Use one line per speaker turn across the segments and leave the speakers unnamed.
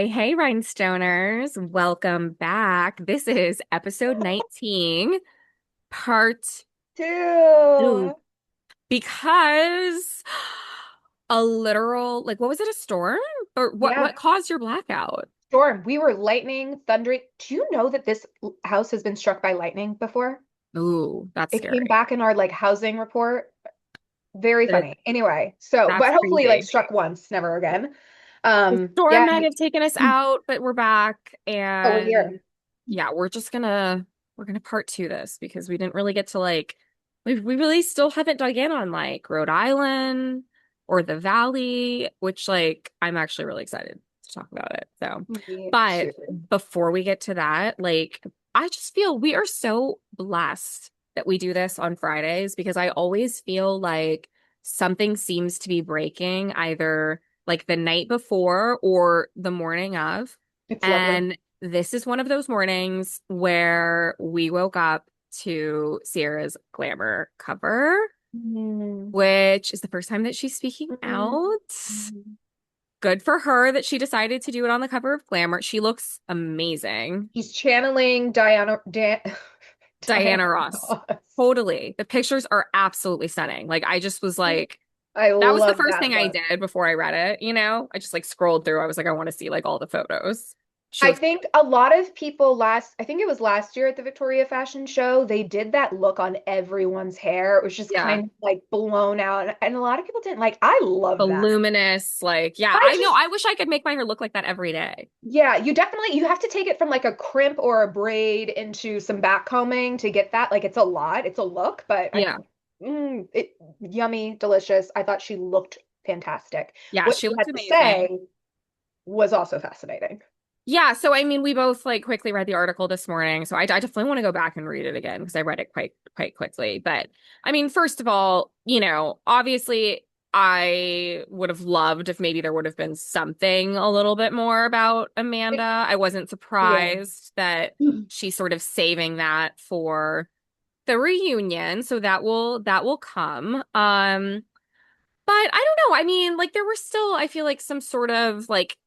Hey, Rhinestoners. Welcome back. This is episode 19, part two.
Two.
Because a literal, like, what was it, a storm? Or what,
Yeah,
what caused your blackout?
storm. We were lightning, thundering. Do you know that this house has been struck by lightning before?
Ooh, that's
It came
scary.
back in our housing report. Very
That is,
funny. Anyway, so
that's
but hopefully
crazy.
struck once, never again.
The storm
Yeah.
might have taken us out, but we're back.
Oh, we're
And
here.
yeah, we're gonna part two this because we didn't really get to like we really still haven't dug in on like Rhode Island or the Valley, which like I'm actually really excited to talk about it. So,
Me
but
too.
before we get to that, like I just feel we are so blessed that we do this on Fridays because I always feel like something seems to be breaking either like the night before or the morning of.
It's lovely.
And this is one of those mornings where we woke up to Ciara's Glamour cover,
Mm.
which is the first time that she's speaking
Mm.
out. Good for her that she decided to do it on the cover of Glamour. She looks amazing.
He's channeling Diana
Diana Ross.
Ross.
Totally. The pictures are absolutely stunning. Like I just was like,
I
that was the
love
first
that
thing I
look.
did before I read it. I just like scrolled through. I was like, I want to see like all the photos. She
I
looks
think a lot of people I think it was last year at the Victoria Fashion Show, they did that look on everyone's hair. It was just
yeah.
kind of like blown out. And a lot of people didn't like, I love that.
Voluminous, like, yeah,
I
I know.
just,
I wish I could make my hair look like that every day.
yeah, you have to take it from like a crimp or a braid into some back combing to get that. Like it's a lot, it's a look, but
Yeah.
it yummy, delicious. I thought she looked fantastic.
Yeah,
What
she
she
looked
had to
amazing.
say was also fascinating.
Yeah, so I mean, we both like quickly read the article this morning, so I definitely want to go back and read it again because I read it quite quickly. But I mean, first of all, obviously, I would have loved if maybe there would have been something a little bit more about Amanda. I wasn't
Yeah.
surprised that she's sort of saving that for the reunion, so that will come. But I don't know. I mean, like there were still, I feel like some sort of like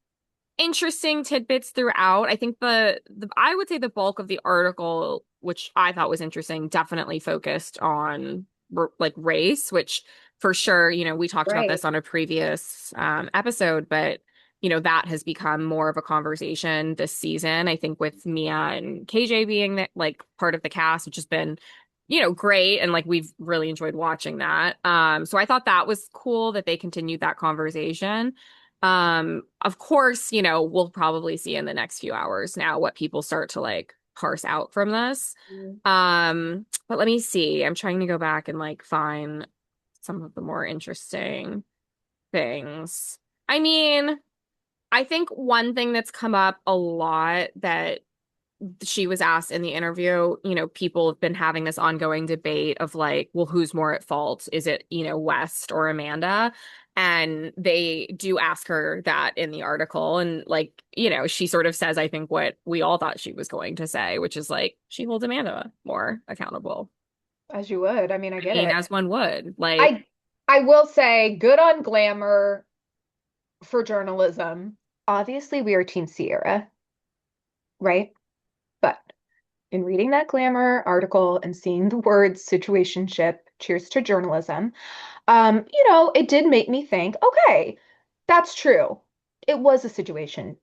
interesting tidbits throughout. I think the I would say the bulk of the article, which I thought was interesting, definitely focused on like race, which for sure, we talked about
Right.
this on a previous episode, but that has become more of a conversation this season. I think with Mia and KJ being like part of the cast, which has been great and like we've really enjoyed watching that. So I thought that was cool that they continued that conversation. Of course, we'll probably see in the next few hours now what people start to like parse out from this. But let me see. I'm trying to go back and like find some of the more interesting things. I mean, I think one thing that's come up a lot that she was asked in the interview, people have been having this ongoing debate of like, well, who's more at fault? Is it, West or Amanda? And they do ask her that in the article. And like, she sort of says, I think what we all thought she was going to say, which is like, she holds Amanda more accountable.
As you would. I mean, I
I
get
mean,
it.
as one would. Like,
I I will say good on Glamour for journalism. Obviously, we are Team Sierra, right? But in reading that Glamour article and seeing the words situationship, cheers to journalism, it did make me think, okay, that's true. It was a situationship.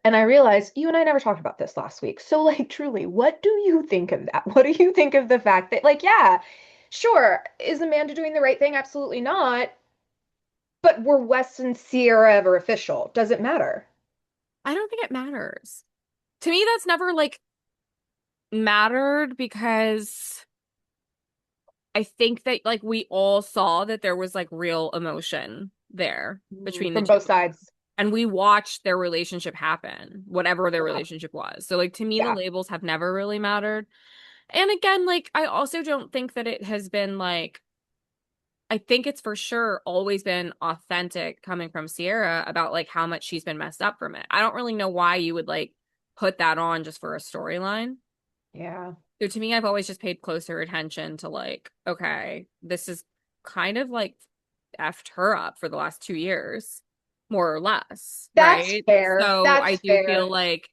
And I realized you and I never talked about this last week. So, like, truly, what do you think of that? What do you think of the fact that, like, yeah, sure, is Amanda doing the right thing? Absolutely not. But were Wes and Sierra ever official? Does it matter?
I don't think it matters. To me, that's never like mattered because I think that like we all saw that there was like real emotion there between the
From
two
both
of them.
sides.
And we watched their relationship happen, whatever their
Yeah.
relationship was. So like to me the
Yeah.
labels have never really mattered. And again, like I also don't think that it has been like I think it's for sure always been authentic coming from Ciara about like how much she's been messed up from it. I don't really know why you would like put that on just for a storyline.
Yeah.
So to me, I've always just paid closer attention to like, okay, this is kind of like effed her up for the last 2 years. more or less,
That's
right?
fair.
So I
That's
do feel
fair.
like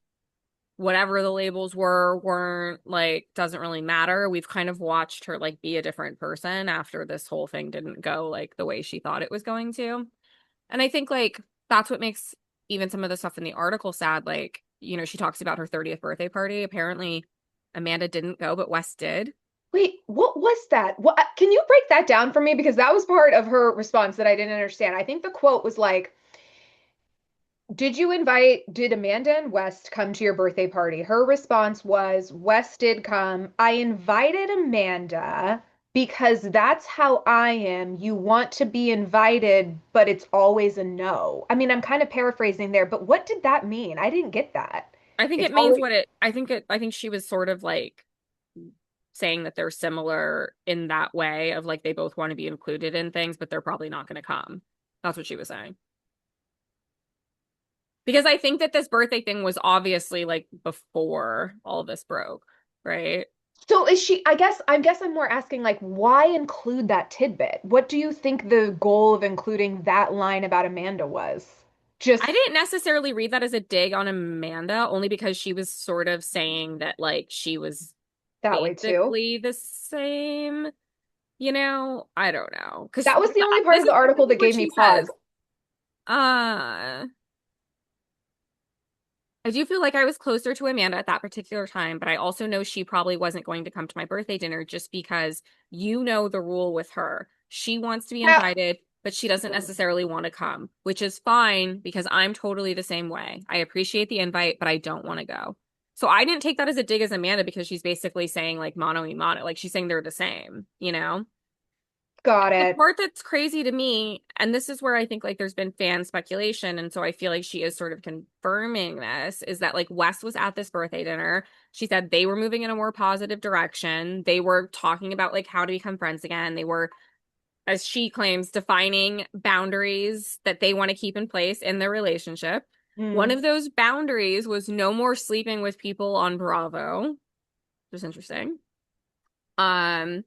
whatever the labels were, weren't like, doesn't really matter. We've kind of watched her like be a different person after this whole thing didn't go like the way she thought it was going to. And I think like that's what makes even some of the stuff in the article sad. Like, she talks about her 30th birthday party. Apparently, Amanda didn't go, but Wes did.
Wait, what was that? What can you break that down for me? Because that was part of her response that I didn't understand. I think the quote was like, did Amanda and West come to your birthday party? Her response was, West did come. I invited Amanda because that's how I am. You want to be invited, but it's always a no. I mean, I'm kind of paraphrasing there, but what did that mean? I didn't get that.
I think
It's
it means
always
what I think she was sort of like saying that they're similar in that way of like they both want to be included in things, but they're probably not going to come. That's what she was saying. Because I think that this birthday thing was obviously like before all this broke, right?
so is she, I guess I'm more asking like why include that tidbit? What do you think the goal of including that line about Amanda was?
I
Just
didn't necessarily read that as a dig on Amanda, only because she was sort of saying that like she was
that way too.
basically the same, I don't know. Because
That was the only part
this
of the
is
article that
what
gave me
she
pause.
says. Uh, I do feel like I was closer to Amanda at that particular time, but I also know she probably wasn't going to come to my birthday dinner just because the rule with her. She wants to be
Yeah.
invited, but she doesn't necessarily want to come, which is fine because I'm totally the same way. I appreciate the invite, but I don't want to go. So I didn't take that as a dig as Amanda because she's basically saying like mono y mono, like she's saying they're the same, you know?
Got
The
it.
part that's crazy to me, and this is where I think like there's been fan speculation, and so I feel like she is sort of confirming this, is that like Wes was at this birthday dinner. She said they were moving in a more positive direction. They were talking about like how to become friends again. They were, as she claims, defining boundaries that they want to keep in place in their relationship. One
Mm.
of those boundaries was no more sleeping with people on Bravo, which is interesting. Um,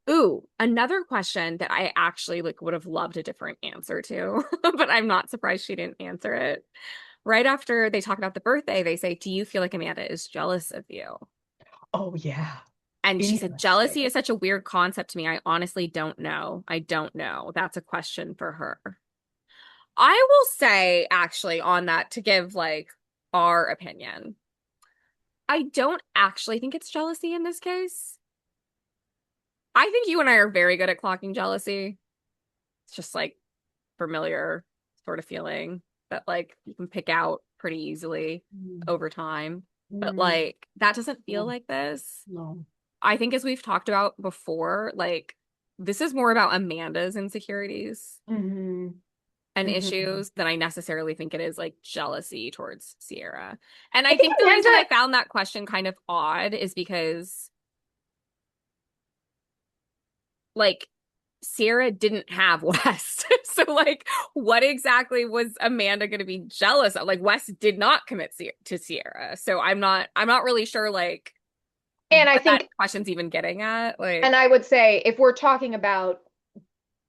Ooh, another question that I actually like would have loved a different answer to, but I'm not surprised she didn't answer it. Right after they talk about the birthday, they say, "Do you feel like Amanda is jealous of you?"
Oh yeah.
And she said,
Interesting.
"Jealousy is such a weird concept to me. I honestly don't know. I don't know. That's a question for her." I will say, actually, on that to give like our opinion, I don't actually think it's jealousy in this case. I think you and I are very good at clocking jealousy. It's just like familiar sort of feeling that like you can pick out pretty easily
Mm.
over time. But
Mm.
like that doesn't feel
No,
like this.
no.
I think as we've talked about before, like this is more about Amanda's insecurities
Hmm.
and
Hmm.
issues than I necessarily think it is like jealousy towards Ciara. And
I
I
think
think the reason
Amanda,
I found that question kind of odd is because like Ciara didn't have West. So like what exactly was Amanda going to be jealous of? Like West did not commit to Ciara. So I'm not really sure like
and I
what that
think,
question's even getting at.
and
Like
I would say if we're talking about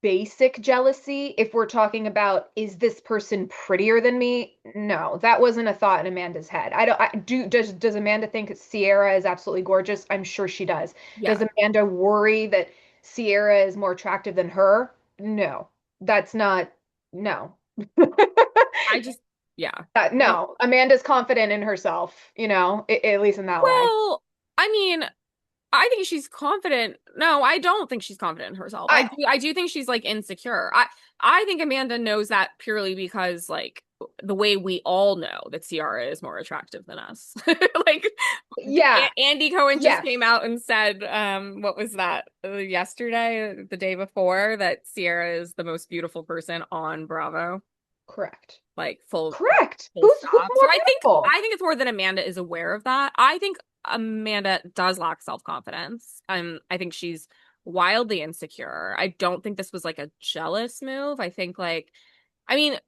basic jealousy, if we're talking about is this person prettier than me? No, that wasn't a thought in Amanda's head. I don't I, do does Amanda think Ciara is absolutely gorgeous? I'm sure she does. Does
yeah.
Amanda worry that Ciara is more attractive than her? No. That's not no.
I just yeah. I
No, Amanda's confident in herself, at least in that way.
well, I mean, I think she's confident. No, I don't think she's confident in herself. I
I
do I do think she's like insecure. I think Amanda knows that purely because like the way we all know that Ciara is more attractive than us. Like
yeah,
Andy Cohen just
yes,
came out and said what was that yesterday, the day before, that Ciara is the most beautiful person on Bravo.
correct.
Like full
Correct.
full
Who's
stop. So
more
I think
beautiful?
I think it's more that Amanda is aware of that. I think Amanda does lack self-confidence. I think she's wildly insecure. I don't think this was like a jealous move. I think like I mean,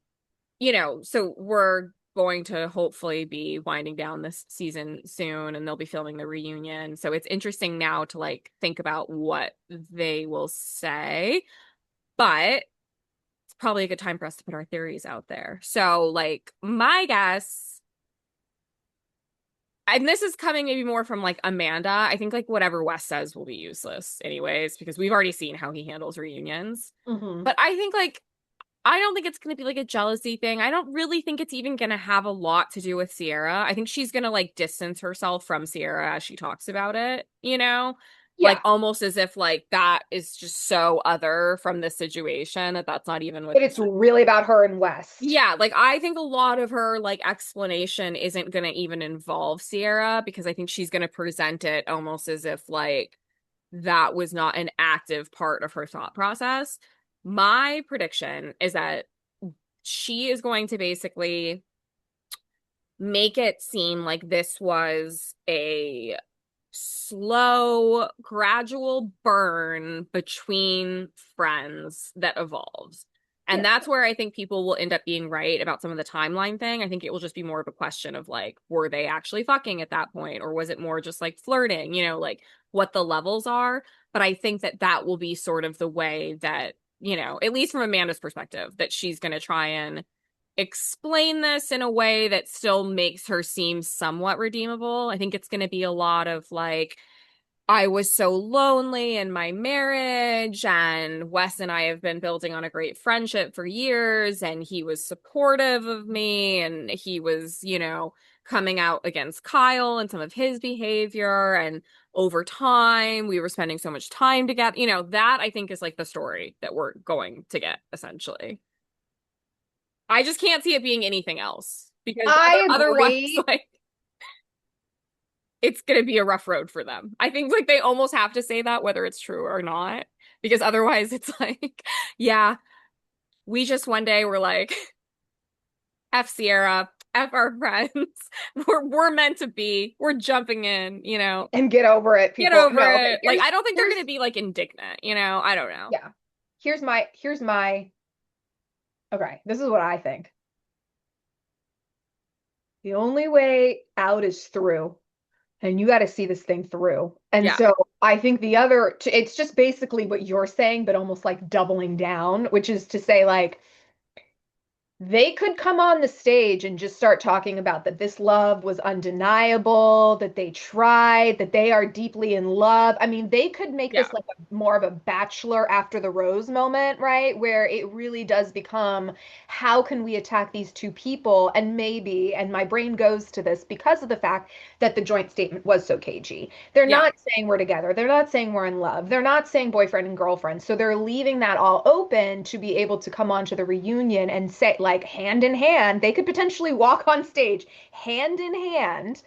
so we're going to hopefully be winding down this season soon and they'll be filming the reunion. So it's interesting now to like think about what they will say. But probably a good time for us to put our theories out there. So, like, my guess, and this is coming maybe more from like Amanda, I think like whatever Wes says will be useless anyways, because we've already seen how he handles reunions.
Hmm.
But I think like I don't think it's going to be like a jealousy thing. I don't really think it's even going to have a lot to do with Ciara. I think she's going to like distance herself from Ciara as she talks about it, you know? Like
Yeah,
almost as if like that is just so other from the situation that that's not even what
but
this
it's
is.
really about her and West.
Yeah, like I think a lot of her like explanation isn't going to even involve Ciara because I think she's going to present it almost as if like that was not an active part of her thought process. My prediction is that she is going to basically make it seem like this was a slow, gradual burn between friends that evolves. And
Yeah.
that's where I think people will end up being right about some of the timeline thing. I think it will just be more of a question of like, were they actually fucking at that point? Or was it more just like flirting, like what the levels are? But I think that that will be sort of the way that, at least from Amanda's perspective, that she's going to try and explain this in a way that still makes her seem somewhat redeemable. I think it's going to be a lot of like, I was so lonely in my marriage, and Wes and I have been building on a great friendship for years, and he was supportive of me, and he was, coming out against Kyle and some of his behavior. And over time, we were spending so much time together. That I think is like the story that we're going to get essentially. I just can't see it being anything else because
I
otherwise,
agree.
like, it's going to be a rough road for them. I think like they almost have to say that whether it's true or not, because otherwise it's like, yeah, we just one day were like, F Sierra, F our friends. We're meant to be. We're jumping in.
And get over it,
Get
people.
over
No,
it.
okay,
Like I don't think they're
here's
going to be like indignant. I don't know.
yeah. Here's my okay, this is what I think. The only way out is through, and you got to see this thing through. And
Yeah.
so I think it's just basically what you're saying, but almost like doubling down, which is to say, like, they could come on the stage and just start talking about that this love was undeniable, that they tried, that they are deeply in love. I mean, they could make
Yeah.
this like more of a bachelor after the rose moment, right? Where it really does become, how can we attack these two people? And maybe, and my brain goes to this because of the fact that the joint statement was so cagey. They're
Yeah.
not saying we're together. They're not saying we're in love. They're not saying boyfriend and girlfriend. So they're leaving that all open to be able to come on to the reunion and say, like, hand in hand, they could potentially walk on stage hand in hand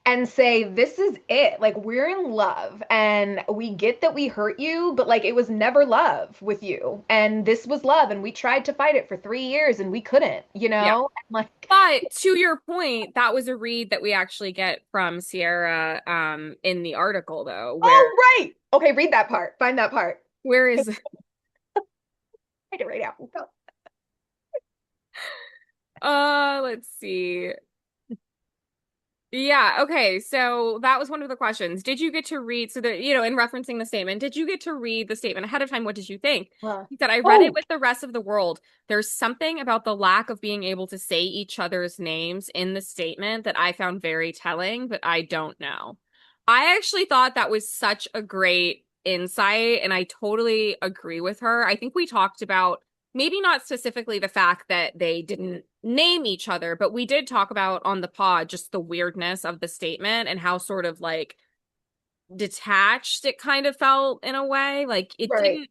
and say, this is it. Like, we're in love and we get that we hurt you, but like, it was never love with you. And this was love. And we tried to fight it for 3 years and we couldn't,
Yeah.
And like,
But to your point, that was a read that we actually get from Sierra in the article though,
oh, right. Okay, read that part. Find that part.
where is
Write it right out.
let's see. Yeah, okay. So that was one of the questions. Did you get to read so that, in referencing the statement, did you get to read the statement ahead of time? What did you think? He said, I read it
Oh,
with the rest of the world. There's something about the lack of being able to say each other's names in the statement that I found very telling, but I don't know. I actually thought that was such a great insight, and I totally agree with her. I think we talked about maybe not specifically the fact that they didn't name each other, but we did talk about on the pod just the weirdness of the statement and how sort of like detached it kind of felt in a way. Like it
right.
didn't,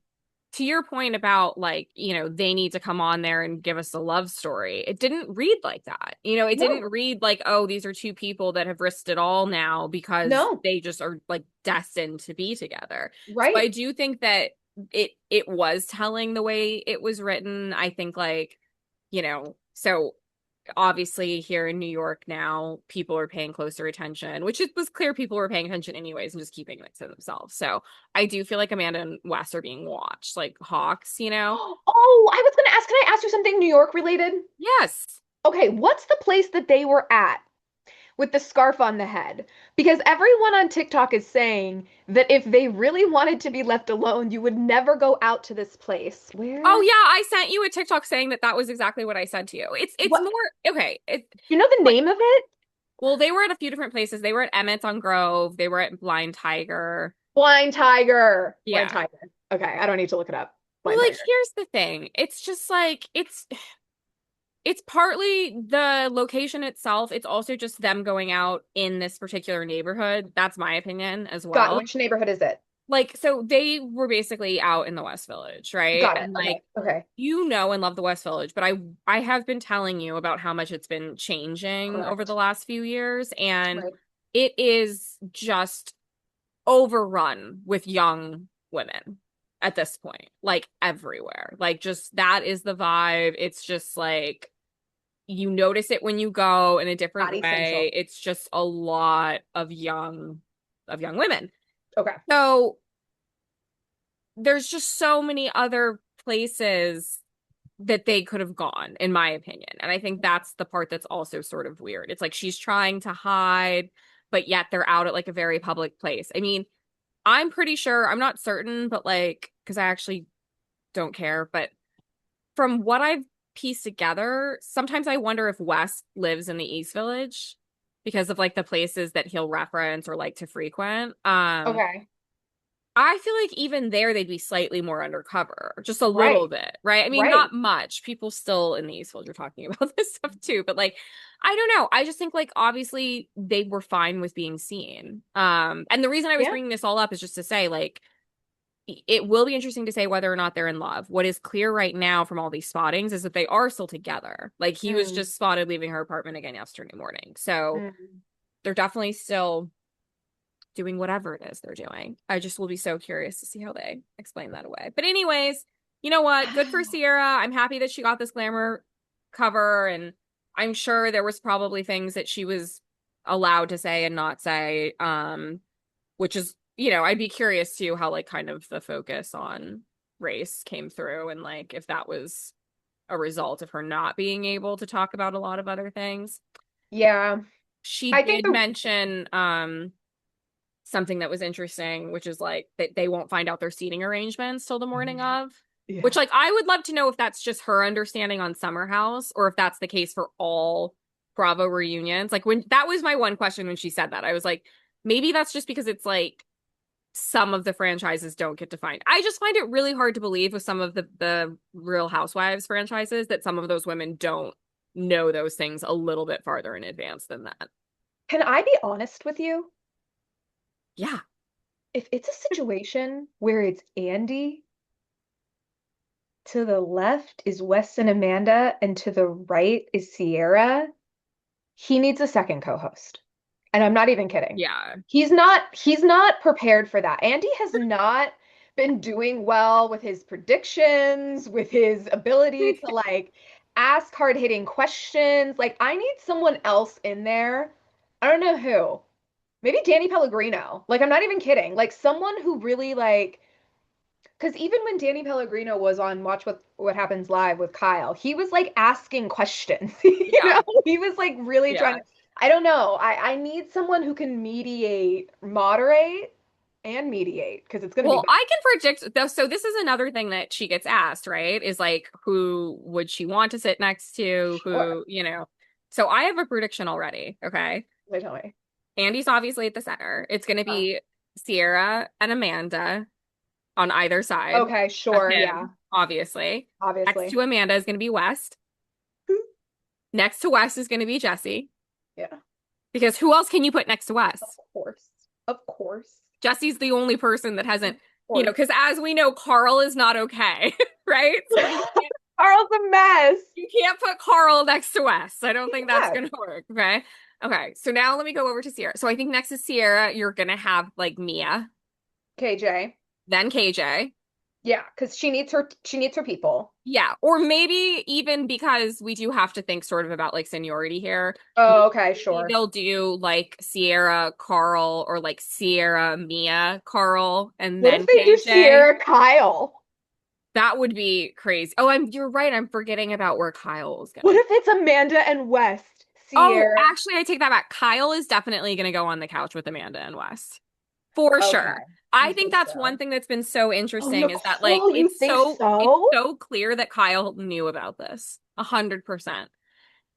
to your point about like, they need to come on there and give us a love story. It didn't read like that. It didn't
No,
read like, oh, these are two people that have risked it all now because
no,
they just are like destined to be together. So
right.
I do think that it was telling the way it was written. I think like, so obviously here in New York now, people are paying closer attention, which it was clear people were paying attention anyways and just keeping it to themselves. So I do feel like Amanda and Wes are being watched like hawks.
Oh, I was going to ask, can I ask you something New York related?
Yes.
Okay, what's the place that they were at with the scarf on the head. Because everyone on TikTok is saying that if they really wanted to be left alone, you would never go out to this place.
Oh
Where?
yeah, I sent you a TikTok saying that that was exactly what I said to you. It's
What?
more okay.
You know the
Like
name of it?
well, they were at a few different places. They were at Emmett's on Grove. They were at Blind Tiger.
Blind Tiger. Blind
Yeah.
Tiger. Okay, I don't need to look it up.
Well,
Blind
like
Tiger.
here's the thing. It's just like it's partly the location itself. It's also just them going out in this particular neighborhood. That's my opinion as
Got
well.
which neighborhood is it?
Like, so they were basically out in the West Village, right?
Got it.
And
Okay.
like,
Okay.
you know and love the West Village, but I have been telling you about how much it's been changing over the
Correct.
last few years, and
Right.
it is just overrun with young women at this point, like everywhere. Like, just that is the vibe. It's just like you notice it when you go in a different
Body
way.
Central.
It's just a lot of young women.
Okay.
So there's just so many other places that they could have gone, in my opinion. And I think that's the part that's also sort of weird. It's like she's trying to hide, but yet they're out at like a very public place. I mean, I'm pretty sure, I'm not certain, but like, because I actually don't care, but from what I've pieced together, sometimes I wonder if Wes lives in the East Village because of like the places that he'll reference or like to frequent.
Okay.
I feel like even there they'd be slightly more undercover, just a little
Right.
bit, right? I mean,
Right.
not much. People still in the East Village are talking about this stuff too, but like, I don't know. I just think like obviously they were fine with being seen. And the reason I was
Yeah.
bringing this all up is just to say like it will be interesting to say whether or not they're in love. What is clear right now from all these spottings is that they are still together. Like he was
Mm.
just spotted leaving her apartment again yesterday morning. So
Mm.
they're definitely still doing whatever it is they're doing. I just will be so curious to see how they explain that away. But anyways, you know what? Good for Ciara. I'm happy that she got this Glamour cover, and I'm sure there was probably things that she was allowed to say and not say. Which is, I'd be curious too how like kind of the focus on race came through and like if that was a result of her not being able to talk about a lot of other things.
Yeah.
She
I think
did
the
mention something that was interesting, which is like that they won't find out their seating arrangements till the morning
yeah.
of. Which
Yeah.
like I would love to know if that's just her understanding on Summer House or if that's the case for all Bravo reunions. Like when that was my one question when she said that. I was like, maybe that's just because it's like some of the franchises don't get defined. I just find it really hard to believe with some of the Real Housewives franchises that some of those women don't know those things a little bit farther in advance than that.
Can I be honest with you?
Yeah.
If it's a situation where it's Andy, to the left is Wes and Amanda, and to the right is Ciara, he needs a second co-host. And I'm not even kidding.
Yeah.
He's not prepared for that. Andy has not been doing well with his predictions, with his ability to like ask hard-hitting questions. Like I need someone else in there. I don't know who. Maybe Danny Pellegrino. Like I'm not even kidding. Like someone who really like because even when Danny Pellegrino was on Watch What Happens Live with Kyle, he was like asking questions. You know,
Yeah.
he was like really trying
Yeah.
to. I don't know. I need someone who can mediate, moderate, and mediate because it's going to be
Well,
bad.
I can predict though. So this is another thing that she gets asked, right? Is like, who would she want to sit next to?
Sure.
So I have a prediction already. Okay.
They tell me.
Andy's obviously at the center. It's going to
Uh,
be Ciara and Amanda on either side
okay,
of
sure. Yeah,
him, obviously. Next
obviously.
to Amanda is going to be West. Next to West is going to be Jesse.
Yeah,
Because who else can you put next to
of
West?
course. Of course.
Jesse's the only person that
Of
hasn't,
course.
because as we know, Carl is not okay, right? So
Carl's a mess.
you can't put Carl next to Wes. I don't think that's
Yeah.
gonna work. Okay. Okay. So now let me go over to Ciara. So I think next to Ciara, you're gonna have like Mia,
KJ.
then KJ.
Yeah, because she needs her people.
Yeah. Or maybe even because we do have to think sort of about like seniority here.
Oh, okay,
Maybe
sure.
they'll do like Ciara, Carl, or like Ciara, Mia, Carl, and
What if
then
they do
KJ.
Ciara Kyle?
That would be crazy. Oh, you're right. I'm forgetting about where Kyle is
What
gonna.
if it's Amanda and West?
Oh,
Ciara.
actually, I take that back. Kyle is definitely going to go on the couch with Amanda and Wes. For sure.
Okay.
I
You
think
think
that's one
so?
thing that's been so
Oh,
interesting is that like
Nicole, you think
it's
so?
so clear that Kyle knew about this. 100%.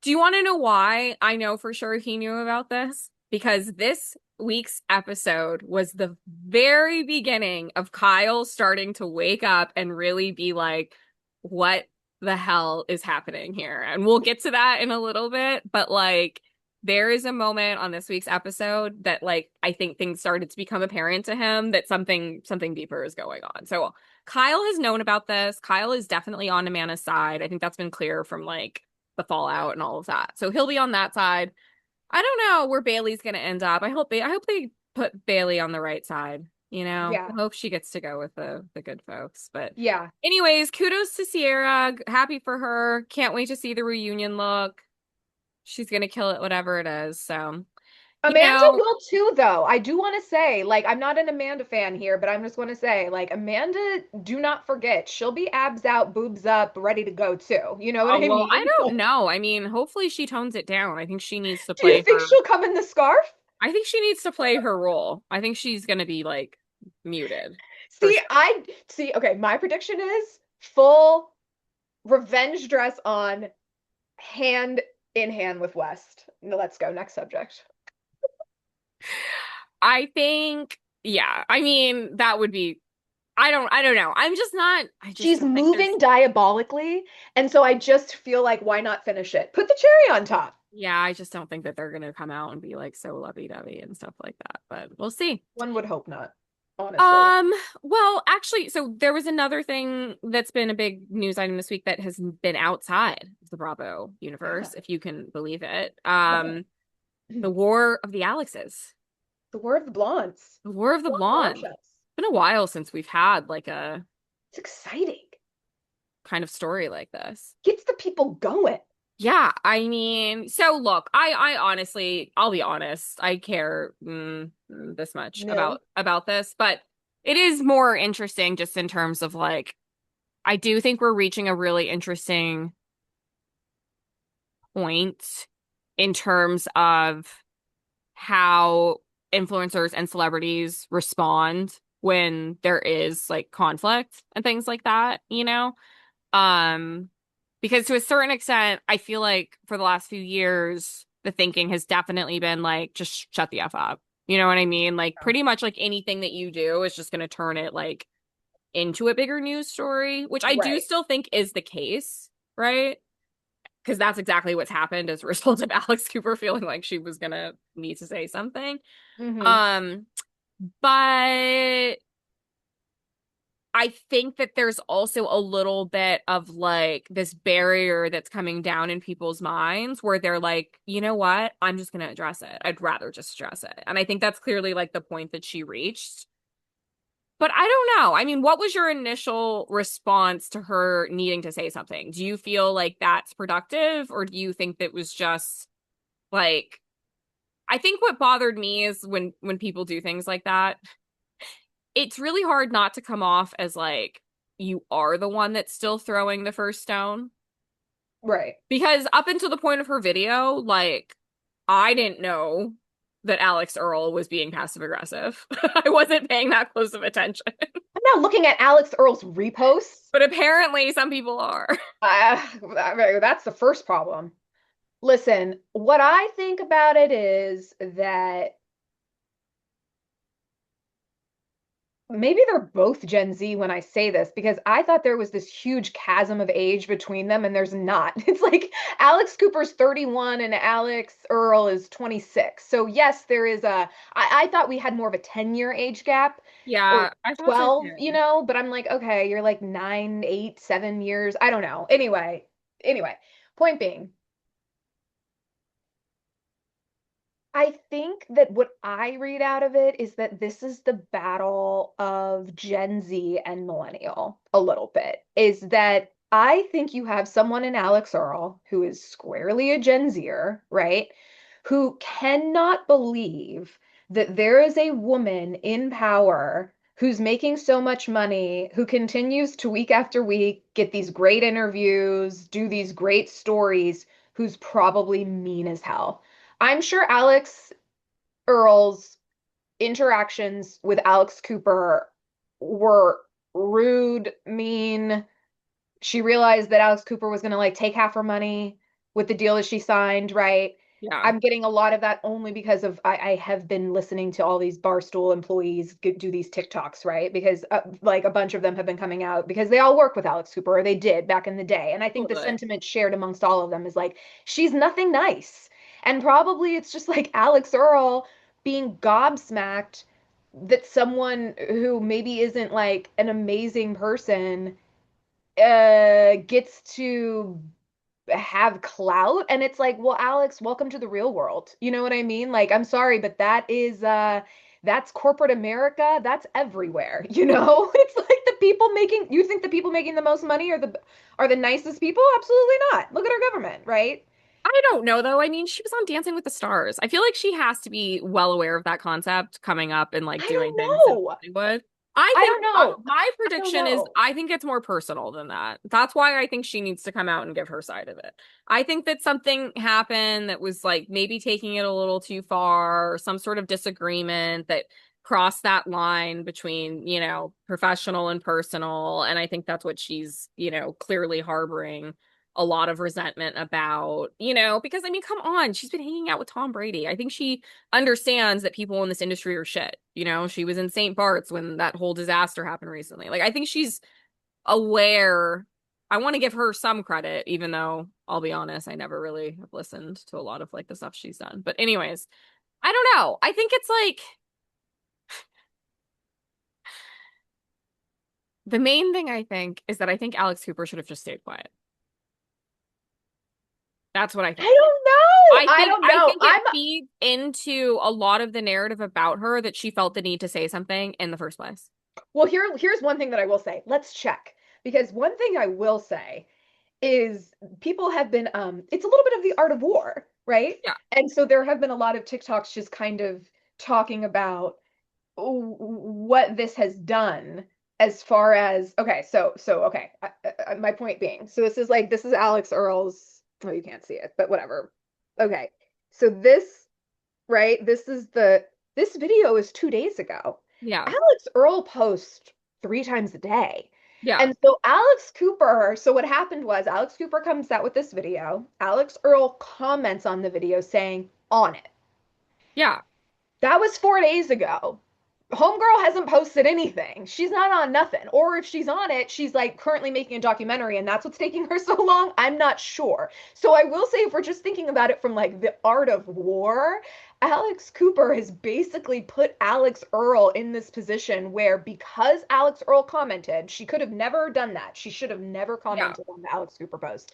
Do you want to know why I know for sure he knew about this? Because this week's episode was the very beginning of Kyle starting to wake up and really be like, what the hell is happening here? And we'll get to that in a little bit, but like there is a moment on this week's episode that like I think things started to become apparent to him that something deeper is going on. So Kyle has known about this. Kyle is definitely on Amanda's side. I think that's been clear from like the fallout and all of that. So he'll be on that side. I don't know where Bailey's going to end up. I hope they put Bailey on the right side. You know,
Yeah.
I hope she gets to go with the good folks. But
Yeah.
anyways, kudos to Ciara. Happy for her. Can't wait to see the reunion look. She's going to kill it, whatever it is. So, you
Amanda
know,
will too, though. I do want to say, like, I'm not an Amanda fan here, but I'm just going to say, like, Amanda, do not forget, she'll be abs out, boobs up, ready to go too. You know what
oh
I
well, I
mean?
don't know. I mean, hopefully she tones it down. I think she needs to
Do you
play
think
her.
she'll come in the scarf?
I think she needs to play her role. I think she's going to be like muted for
See,
sure.
I see. Okay, my prediction is full revenge dress on, hand in hand with West. No, let's go. Next subject.
I think, yeah. I mean, that would be, I don't know. I just
She's
don't think there's,
moving diabolically, and so I just feel like why not finish it? Put the cherry on top.
yeah, I just don't think that they're going to come out and be like so lovey-dovey and stuff like that, but we'll see.
One would hope not, honestly.
Um, well, actually, so there was another thing that's been a big news item this week that has been outside of the Bravo universe, if you can believe it. The War of the Alexes,
The War of the Blondes.
the War of the
Blonde
Blondes.
bombshells.
It's been a while since we've had like a
It's exciting.
kind of story like this.
Gets the people going.
Yeah, I mean, so look, I honestly, I'll be honest, I care this much
No.
about this, but it is more interesting just in terms of like, I do think we're reaching a really interesting point in terms of how influencers and celebrities respond when there is like conflict and things like that, you know? Um, because to a certain extent, I feel like for the last few years, the thinking has definitely been like, just shut the F up. You know what I mean? Like pretty much like anything that you do is just going to turn it like into a bigger news story, which I do
Right.
still think is the case, right? Because that's exactly what's happened as a result of Alex Cooper feeling like she was gonna need to say something.
Mm-hmm.
Um, but I think that there's also a little bit of like this barrier that's coming down in people's minds where they're like, you know what? I'm just going to address it. I'd rather just address it. And I think that's clearly like the point that she reached. But I don't know. I mean, what was your initial response to her needing to say something? Do you feel like that's productive or do you think that was just like I think what bothered me is when people do things like that it's really hard not to come off as like you are the one that's still throwing the first stone.
Right.
Because up until the point of her video, like, I didn't know that Alex Earl was being passive aggressive. I wasn't paying that close of attention.
I'm now looking at Alex Earl's reposts.
But apparently, some people are.
That's the first problem. Listen, what I think about it is that maybe they're both Gen Z when I say this, because I thought there was this huge chasm of age between them, and there's not. It's like Alex Cooper's 31 and Alex Earl is 26. So, yes, there is I thought we had more of a 10-year age gap or
Yeah, I thought so
12,
too.
but I'm like, okay, you're like 9, 8, 7 years. I don't know. Anyway, point being, I think that what I read out of it is that this is the battle of Gen Z and millennial a little bit. Is that I think you have someone in Alex Earl who is squarely a Gen Zer, right? Who cannot believe that there is a woman in power who's making so much money, who continues to week after week get these great interviews, do these great stories, who's probably mean as hell. I'm sure Alix Earle's interactions with Alex Cooper were rude, mean. She realized that Alex Cooper was going to like take half her money with the deal that she signed, right?
Yeah,
I'm getting a lot of that only because of I have been listening to all these Barstool employees do these TikToks, right? Because like a bunch of them have been coming out because they all work with Alex Cooper, or they did back in the day. And I think the
totally.
sentiment shared amongst all of them is like, she's nothing nice. And probably it's just like Alex Earle being gobsmacked that someone who maybe isn't like an amazing person gets to have clout. And it's like, well, Alix, welcome to the real world. You know what I mean? Like, I'm sorry, but that's corporate America. That's everywhere, you know? It's like the people making, you think the people making the most money are the nicest people? Absolutely not. Look at our government, right?
I don't know though. I mean, she was on Dancing with the Stars. I feel like she has to be well aware of that concept coming up and like
I
doing
don't
things in
know.
Hollywood. I
I
think
don't know.
my
I don't
prediction is
know.
I think it's more personal than that. That's why I think she needs to come out and give her side of it. I think that something happened that was like maybe taking it a little too far, or some sort of disagreement that crossed that line between, professional and personal. And I think that's what she's, clearly harboring a lot of resentment about, because I mean, come on, she's been hanging out with Tom Brady. I think she understands that people in this industry are shit. She was in St. Bart's when that whole disaster happened recently. Like, I think she's aware. I want to give her some credit, even though I'll be honest, I never really have listened to a lot of like the stuff she's done. But, anyways, I don't know. I think it's like the main thing I think is that I think Alex Cooper should have just stayed quiet. That's what I
I
think.
don't know.
I
I
think
don't
I
know.
think it feeds into a lot of the narrative about her that she felt the need to say something in the first place.
Well, here's one thing that I will say. Let's check. Because one thing I will say is people have been it's a little bit of the art of war, right?
Yeah.
And so there have been a lot of TikToks just kind of talking about what this has done as far as okay, so okay, my point being, so this is Alix Earle's, oh, you can't see it, but whatever. Okay. So this, right? This video is 2 days ago.
Yeah.
Alix Earle posts 3 times a day.
Yeah.
And so Alex Cooper, so what happened was Alex Cooper comes out with this video. Alex Earle comments on the video saying, on it.
Yeah.
That was 4 days ago. Homegirl hasn't posted anything. She's not on nothing. Or if she's on it, she's like currently making a documentary and that's what's taking her so long. I'm not sure. So I will say, if we're just thinking about it from like the art of war, Alex Cooper has basically put Alix Earle in this position where, because Alix Earle commented, she could have never done that. She should have never
Yeah.
commented on the Alex Cooper post.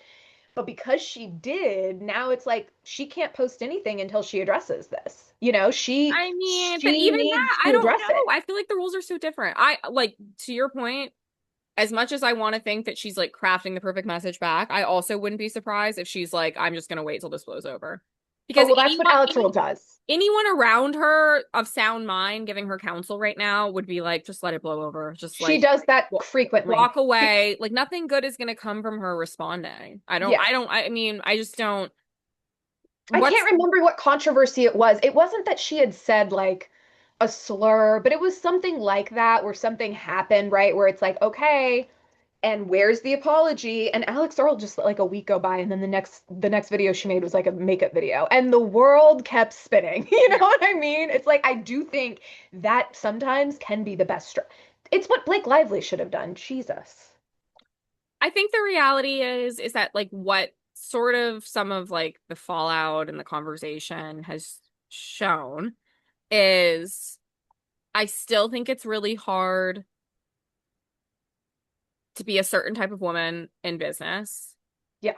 But because she did, now it's like she can't post anything until she addresses this.
I mean, but
She
even that,
needs
I
to
don't
address
know.
it.
I feel like the rules are so different. I like to your point, as much as I want to think that she's like crafting the perfect message back, I also wouldn't be surprised if she's like, I'm just gonna wait till this blows over.
Oh,
Because
well, that's what Alex Earle does.
anyone around her of sound mind giving her counsel right now would be like, just let it blow over. Just
She
like
does that frequently.
walk away. Like nothing good is gonna come from her responding.
Yeah.
I mean, I just don't
I
what's
can't remember what controversy it was. It wasn't that she had said like a slur, but it was something like that where something happened, right? Where it's like, okay, and where's the apology? And Alex Earle just let like a week go by, and then the next video she made was like a makeup video, and the world kept spinning. You know
yeah.
what I mean? It's like, I do think that sometimes can be the best. It's what Blake Lively should have done. Jesus.
I think the reality is that like what sort of some of like the fallout and the conversation has shown is I still think it's really hard to be a certain type of woman in business.
Yeah.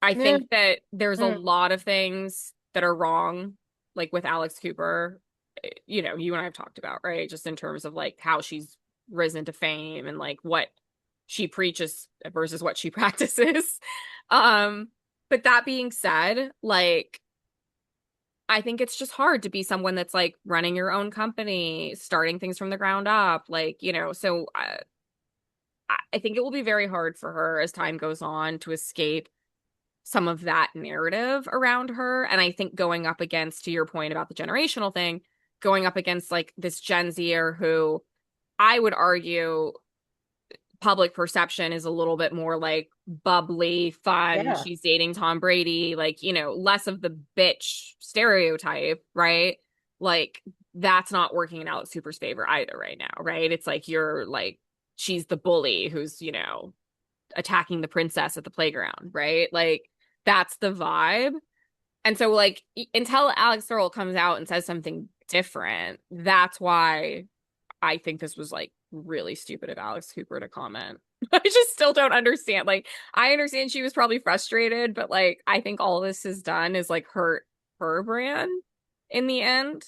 I
Yeah.
think that there's a
Mm.
lot of things that are wrong, like with Alex Cooper, you and I have talked about, right? Just in terms of like how she's risen to fame and like what she preaches versus what she practices. Um, but that being said, like I think it's just hard to be someone that's like running your own company, starting things from the ground up, like, so I think it will be very hard for her as time goes on to escape some of that narrative around her. And I think going up against, to your point about the generational thing, going up against like this Gen Zer who I would argue public perception is a little bit more like bubbly, fun.
Yeah.
She's dating Tom Brady, like, less of the bitch stereotype, right? Like, that's not working in Alex Cooper's favor either right now, right? It's like you're like, she's the bully who's, attacking the princess at the playground, right? Like, that's the vibe. And so, like, until Alex Earl comes out and says something different, that's why I think this was like really stupid of Alex Cooper to comment. I just still don't understand. Like, I understand she was probably frustrated, but like, I think all this has done is like hurt her brand in the end.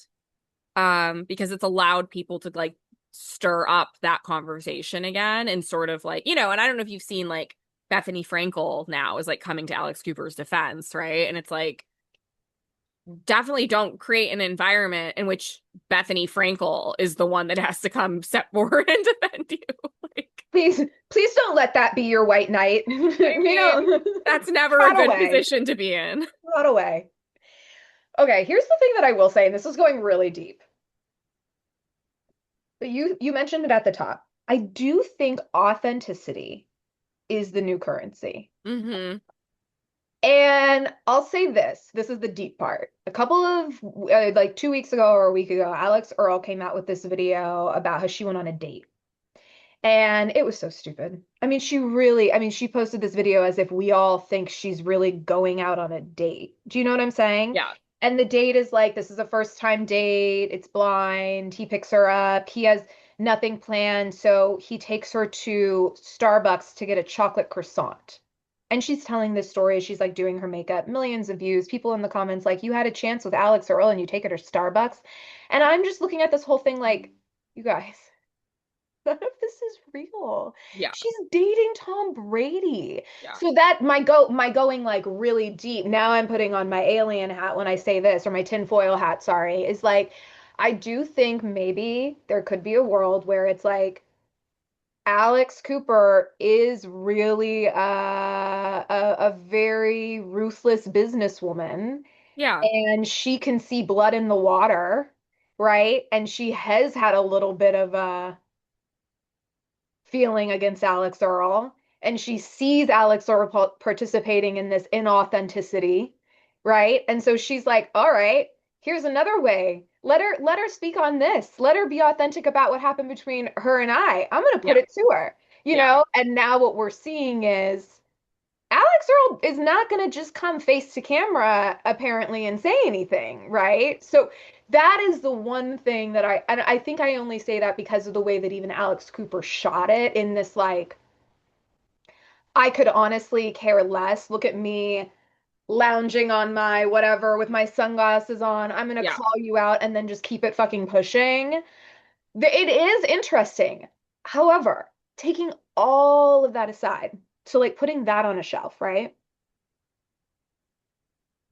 Because it's allowed people to like stir up that conversation again and sort of like, and I don't know if you've seen like Bethany Frankel now is like coming to Alex Cooper's defense, right? And it's like, definitely don't create an environment in which Bethany Frankel is the one that has to come step forward and defend you. Like,
Please don't let that be your white knight.
I mean, that's never a
Cut
good
away.
position to be in.
Cut away. Okay, here's the thing that I will say, and this is going really deep. But you mentioned it at the top. I do think authenticity is the new currency.
Mm-hmm.
And I'll say this is the deep part. A couple of like 2 weeks ago or a week ago, Alex Earl came out with this video about how she went on a date. And it was so stupid. She posted this video as if we all think she's really going out on a date. Do you know what I'm saying?
Yeah.
And the date is like, this is a first time date. It's blind. He picks her up. He has nothing planned. So he takes her to Starbucks to get a chocolate croissant. And she's telling this story. She's like doing her makeup, millions of views. People in the comments like, you had a chance with Alex Earl and you take her to Starbucks. And I'm just looking at this whole thing like, you guys, none of this is real.
Yeah.
She's dating Tom Brady.
Yeah.
So that my going like really deep. Now I'm putting on my alien hat when I say this, or my tinfoil hat, sorry, is like I do think maybe there could be a world where it's like Alex Cooper is really a very ruthless businesswoman,
Yeah.
and she can see blood in the water, right? And she has had a little bit of a feeling against Alix Earle, and she sees Alix Earle participating in this inauthenticity, right? And so she's like, "All right, here's another way. Let her speak on this. Let her be authentic about what happened between her and I. I'm going to put
Yeah.
it to her." You
Yeah.
know? And now what we're seeing is Alix Earle is not going to just come face to camera apparently and say anything, right? So that is the one thing that and I think I only say that because of the way that even Alex Cooper shot it in this like I could honestly care less. Look at me lounging on my whatever with my sunglasses on. I'm going to
Yeah.
call you out and then just keep it fucking pushing. It is interesting. However, taking all of that aside, so like putting that on a shelf, right?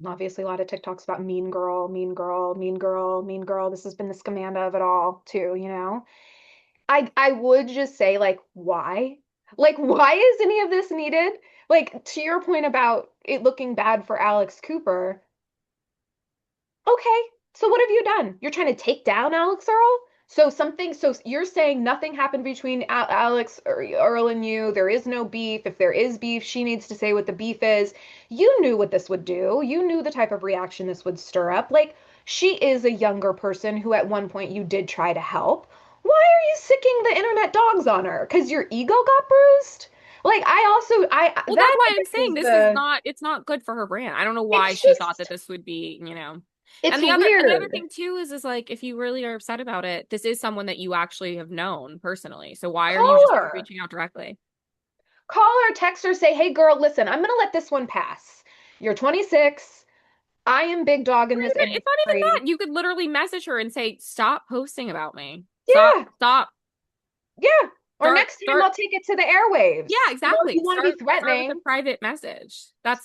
Obviously, a lot of TikToks about mean girl, mean girl, mean girl, mean girl. This has been the Scamanda of it all, too, you know? I would just say, like, why? Like, why is any of this needed? Like, to your point about it looking bad for Alex Cooper, okay, so what have you done? You're trying to take down Alex Earl? So you're saying nothing happened between Alex or Earl and you. There is no beef. If there is beef, she needs to say what the beef is. You knew what this would do. You knew the type of reaction this would stir up. Like, she is a younger person who at one point you did try to help. Why are you sicking the internet dogs on her? Because your ego got bruised? Like,
Well, that's
that
why
I
I'm
guess
saying
is
this is
the,
not, it's not good for her brand. I don't know why
it's
she thought that
just,
this would be.
it's
And the other
weird.
thing too is like if you really are upset about it, this is someone that you actually have known personally. So why are you
Call
just not
her.
reaching out directly?
Call her, text her, say, "Hey girl, listen, I'm gonna let this one pass. You're 26. I am big dog in
Or
this
even it's not even
industry."
that. You could literally message her and say, "Stop posting about me. Stop,
Yeah,
stop.
yeah. Or
Start,
next time
start.
I'll take it to the airwaves.
Yeah,
You know, if
exactly.
you want to be
Start with a
threatening,
private message. That's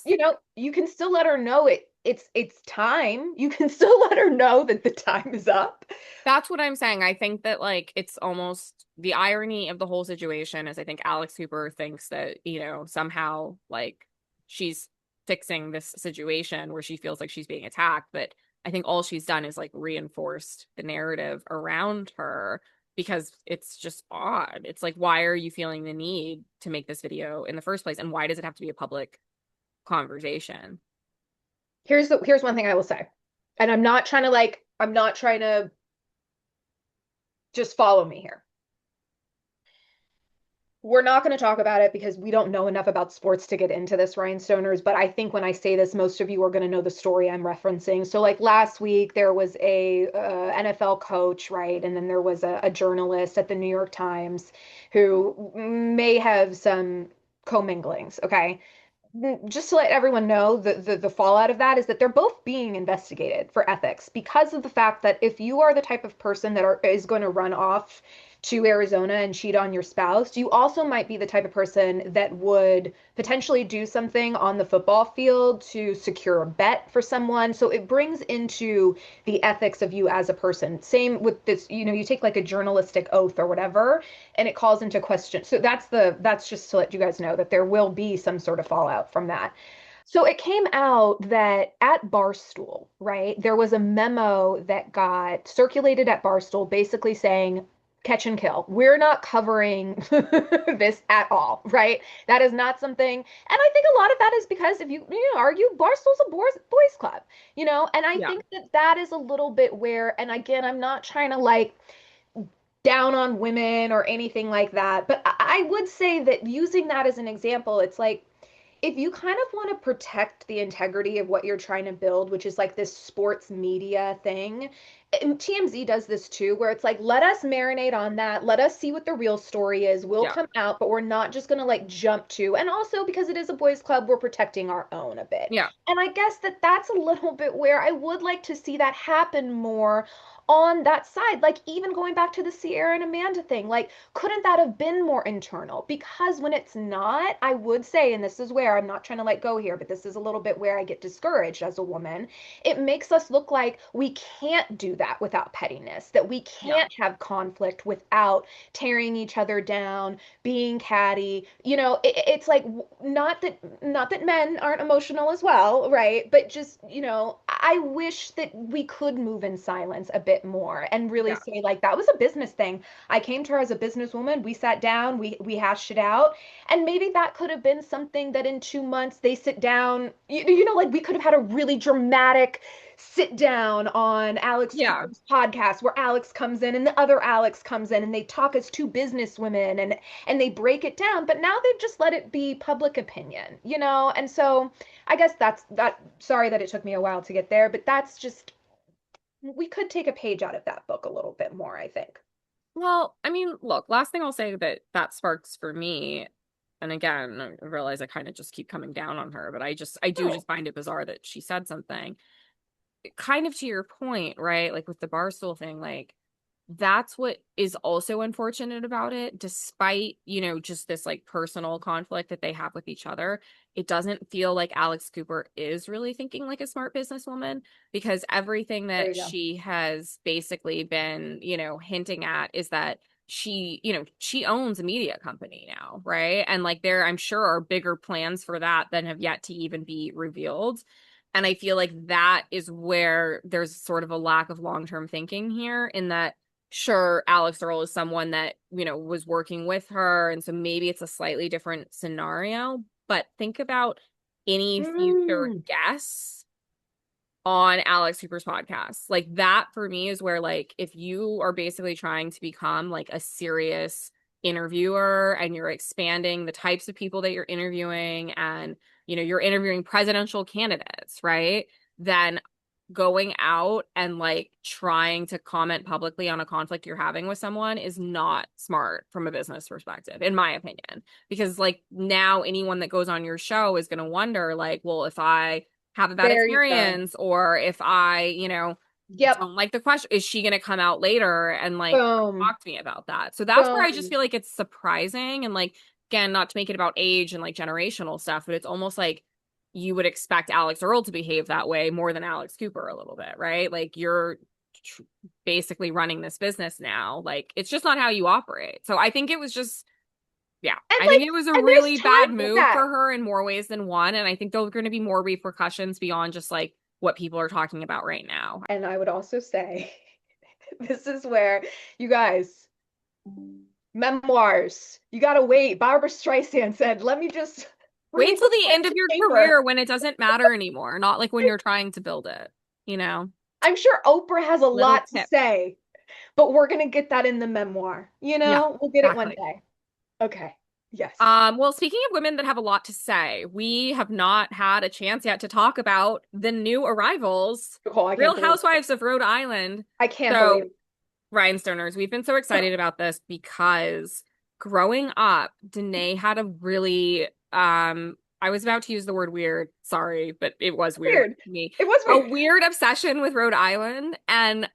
you can still let her know it's time. You can still let her know that the time is up.
That's what I'm saying. I think that like it's almost the irony of the whole situation is I think Alex Cooper thinks that, somehow like she's fixing this situation where she feels like she's being attacked, but I think all she's done is like reinforced the narrative around her because it's just odd. It's like, why are you feeling the need to make this video in the first place? And why does it have to be a public conversation?
Here's one thing I will say. And I'm not trying to just follow me here. We're not going to talk about it because we don't know enough about sports to get into this, Rhinestoners. But I think when I say this, most of you are going to know the story I'm referencing. So, like last week, there was a NFL coach, right? And then there was a journalist at the New York Times who may have some comminglings, okay? Just to let everyone know, the fallout of that is that they're both being investigated for ethics because of the fact that if you are the type of person is going to run off to Arizona and cheat on your spouse, you also might be the type of person that would potentially do something on the football field to secure a bet for someone. So it brings into the ethics of you as a person. Same with this, you take like a journalistic oath or whatever, and it calls into question. So that's just to let you guys know that there will be some sort of fallout from that. So it came out that at Barstool, right, there was a memo that got circulated at Barstool basically saying, catch and kill. We're not covering this at all, right? That is not something. And I think a lot of that is because if you argue, Barstool's a boys club, and I
Yeah.
think that that is a little bit where, and again, I'm not trying to like down on women or anything like that, but I would say that using that as an example, it's like, if you kind of want to protect the integrity of what you're trying to build, which is like this sports media thing, and TMZ does this too, where it's like, let us marinate on that. Let us see what the real story is. We'll
Yeah.
come out, but we're not just going to like jump to. And also because it is a boys' club, we're protecting our own a bit.
Yeah.
And I guess that that's a little bit where I would like to see that happen more on that side. Like, even going back to the Ciara and Amanda thing, like, couldn't that have been more internal? Because when it's not, I would say, and this is where I'm not trying to let go here, but this is a little bit where I get discouraged as a woman. It makes us look like we can't do that without pettiness, that we
Yeah.
can't have conflict without tearing each other down, being catty. It's like not that men aren't emotional as well, right? But just, I wish that we could move in silence a bit more and really
Yeah.
say like that was a business thing. I came to her as a businesswoman. We sat down, we hashed it out. And maybe that could have been something that in 2 months they sit down, like we could have had a really dramatic sit down on Alix
Yeah.
Cooper's podcast where Alix comes in and the other Alix comes in and they talk as two businesswomen and they break it down. But now they've just let it be public opinion, And so I guess that's that. Sorry that it took me a while to get there, but that's just, we could take a page out of that book a little bit more, I think.
Well, I mean, look, last thing I'll say that sparks for me, and again, I realize I kind of just keep coming down on her, but I do
Oh,
just find it bizarre that she said something. Kind of to your point, right? Like with the Barstool thing, like that's what is also unfortunate about it, despite, just this like personal conflict that they have with each other. It doesn't feel like Alix Cooper is really thinking like a smart businesswoman because everything
there
that
you go.
she has basically been, hinting at is that she owns a media company now, right? And like there, I'm sure are bigger plans for that than have yet to even be revealed. And I feel like that is where there's sort of a lack of long-term thinking here in that sure, Alix Earle is someone that, was working with her. And so maybe it's a slightly different scenario. But think about any future
Mm.
guests on Alex Cooper's podcast. Like that for me is where, like, if you are basically trying to become like a serious interviewer and you're expanding the types of people that you're interviewing and, you're interviewing presidential candidates, right? Then going out and like trying to comment publicly on a conflict you're having with someone is not smart from a business perspective, in my opinion. Because like now anyone that goes on your show is going to wonder, like, well, if I have a bad
There you go.
experience or if I,
Yep.
don't like the question, is she going to come out later and like
Boom.
talk to me about that? So that's where I just
Boom.
feel like it's surprising and like, again, not to make it about age and like generational stuff, but it's almost like you would expect Alix Earle to behave that way more than Alex Cooper a little bit, right? Like you're tr basically running this business now. Like it's just not how you operate. So I think it was just Yeah.
And
I
like,
think it was a
and there's
really bad
time for
move
that.
for her in more ways than one. And I think there are going to be more repercussions beyond just like what people are talking about right now.
And I would also say, this is where you guys, memoirs, you gotta wait. Barbara Streisand said, let me just
Wait
read
till
the
the end of
closing
your
paper.
career when it doesn't matter anymore, not like when you're trying to build it, you know?
I'm sure Oprah has a
Little
lot to
tip.
say, but we're gonna get that in the memoir.
Yeah,
We'll get it one
exactly.
day. Okay. Yes.
Well, speaking of women that have a lot to say, we have not had a chance yet to talk about the new arrivals,
Nicole, I can't
Real
believe it.
Housewives of Rhode Island.
I can't believe
So,
it.
Rhinestoners, we've been so excited about this because growing up, Danae had a really, I was about to use the word weird, sorry, but it was weird
Weird.
to me,
It was
a
weird.
weird obsession with Rhode Island. And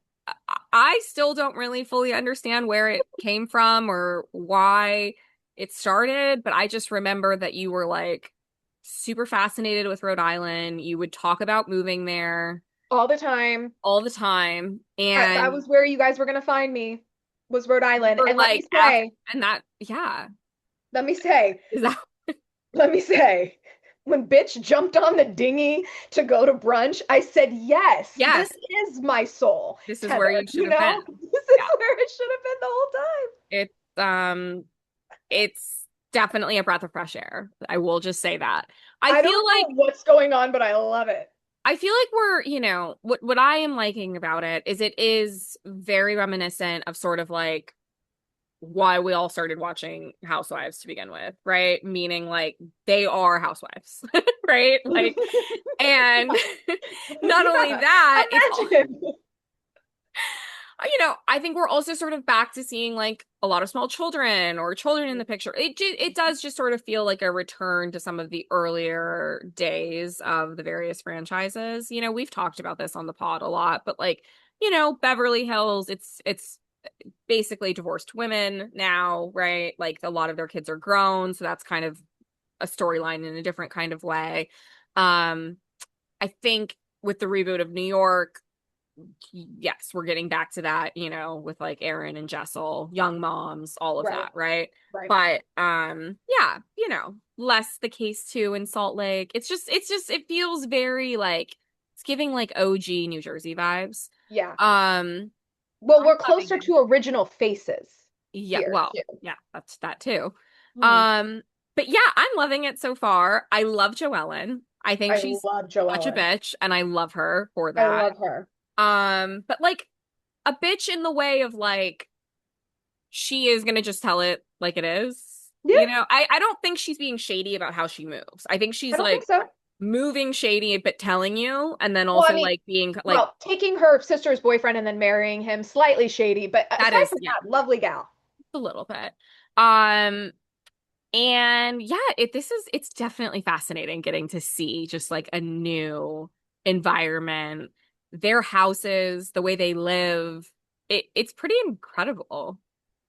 I still don't really fully understand where it came from or why it started, but I just remember that you were like super fascinated with Rhode Island. You would talk about moving there
All the time.
all the time.
That
And
was where you guys were gonna find me, was Rhode
you
Island.
were
And
like after, and that, yeah,
let me say,
is that
let me say, when bitch jumped on the dinghy to go to brunch, I said, yes, this
yes,
is my soul
this is where
tether.
you should have been.
This is
Yeah.
where it should have been the whole time.
It's it's definitely a breath of fresh air. I will just say that. I
I
feel
don't
like
know what's going on, but I love it.
I feel like we're, what I am liking about it is very reminiscent of sort of like why we all started watching Housewives to begin with, right? Meaning like they are housewives, right? Like, and not only
Yeah,
that, it's all,
imagine.
I think we're also sort of back to seeing like a lot of small children or children in the picture. It does just sort of feel like a return to some of the earlier days of the various franchises. We've talked about this on the pod a lot, but like, Beverly Hills, it's basically divorced women now, right? Like a lot of their kids are grown, so that's kind of a storyline in a different kind of way. Um, I think with the reboot of New York, yes, we're getting back to that, with like Aaron and Jessel, young moms, all of
Right,
that, right?
right.
But yeah, less the case too in Salt Lake. It's just it feels very like it's giving like OG New Jersey vibes.
Yeah.
Um,
Well,
I'm
we're
loving
closer
it.
to original faces
Yeah,
here
well,
too.
yeah, that's that too.
Mhm.
Um, but yeah, I'm loving it so far. I love Joellen. I think
I
she's
love
such a
Joellen.
bitch, and I love her for
I
that.
love her.
But like a bitch in the way of like she is gonna just tell it like it is.
Yeah,
I don't think she's being shady about how she moves. I think
I
she's
don't think
like
so.
moving shady but telling you, and then
Well, I
also
mean,
like being like
well, taking her sister's boyfriend and then marrying him, slightly shady, but
that
aside
is,
from
yeah,
that, lovely gal.
a little bit. Um, And yeah, it's definitely fascinating getting to see just like a new environment, their houses, the way they live. It's pretty incredible.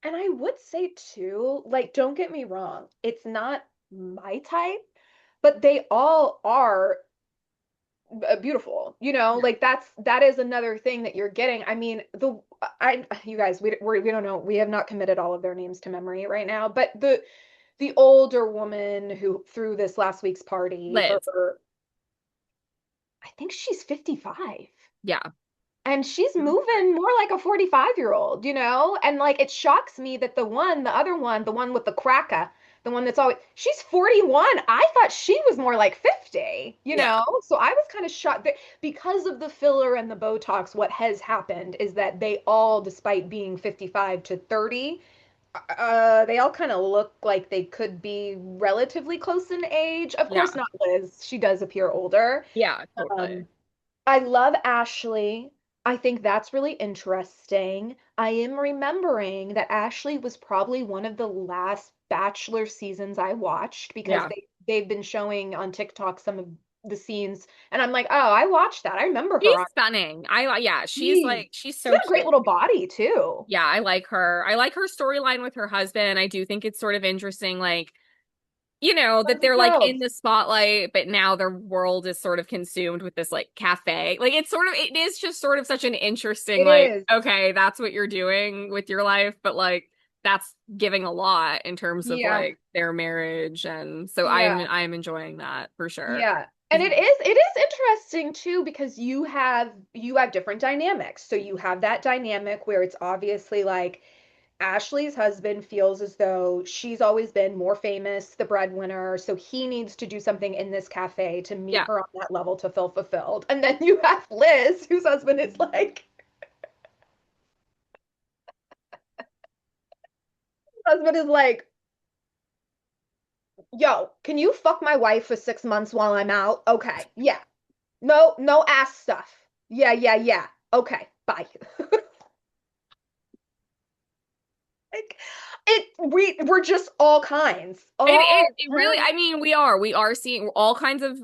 And I would say too, like, don't get me wrong, it's not my type, but they all are beautiful.
Yeah.
Like that is another thing that you're getting. I mean, I you guys, we don't know, we have not committed all of their names to memory right now, but the older woman who threw this last week's party,
Liz.
I think she's 55.
Yeah.
And she's moving more like a 45-year-old, And like it shocks me that the other one, the one with the cracker, the one that's always, she's 41. I thought she was more like 50,
Yeah.
So I was kind of shocked that because of the filler and the Botox, what has happened is that they all, despite being 55 to 30, they all kind of look like they could be relatively close in age. Of course,
Yeah.
not Liz. She does appear older.
Yeah, totally.
Um, I love Ashley. I think that's really interesting. I am remembering that Ashley was probably one of the last Bachelor seasons I watched because
Yeah.
they've been showing on TikTok some of the scenes, and I'm like, oh, I watched that. I remember
She's
her on
stunning. Yeah, she's
TV.
like she's
She's
so
got a great
cute.
little body too.
Yeah, I like her. I like her storyline with her husband. I do think it's sort of interesting, like that
Boys and
they're like in
girls.
the spotlight, but now their world is sort of consumed with this like cafe. Like it is just sort of such an interesting,
It
like,
is.
okay, that's what you're doing with your life, but like that's giving a lot in terms of
Yeah.
like their marriage, and so
Yeah.
I'm enjoying that for sure.
Yeah. And it is interesting too because you have different dynamics. So you have that dynamic where it's obviously like Ashley's husband feels as though she's always been more famous, the breadwinner, so he needs to do something in this cafe to meet
Yeah.
her on that level to feel fulfilled. And then you have Liz, whose husband is like, yo, can you fuck my wife for 6 months while I'm out? Okay, yeah. No, no ass stuff. Yeah, yeah, yeah. Okay, bye. Like we're just all kinds. All
It really,
kinds.
I mean, we are seeing all kinds of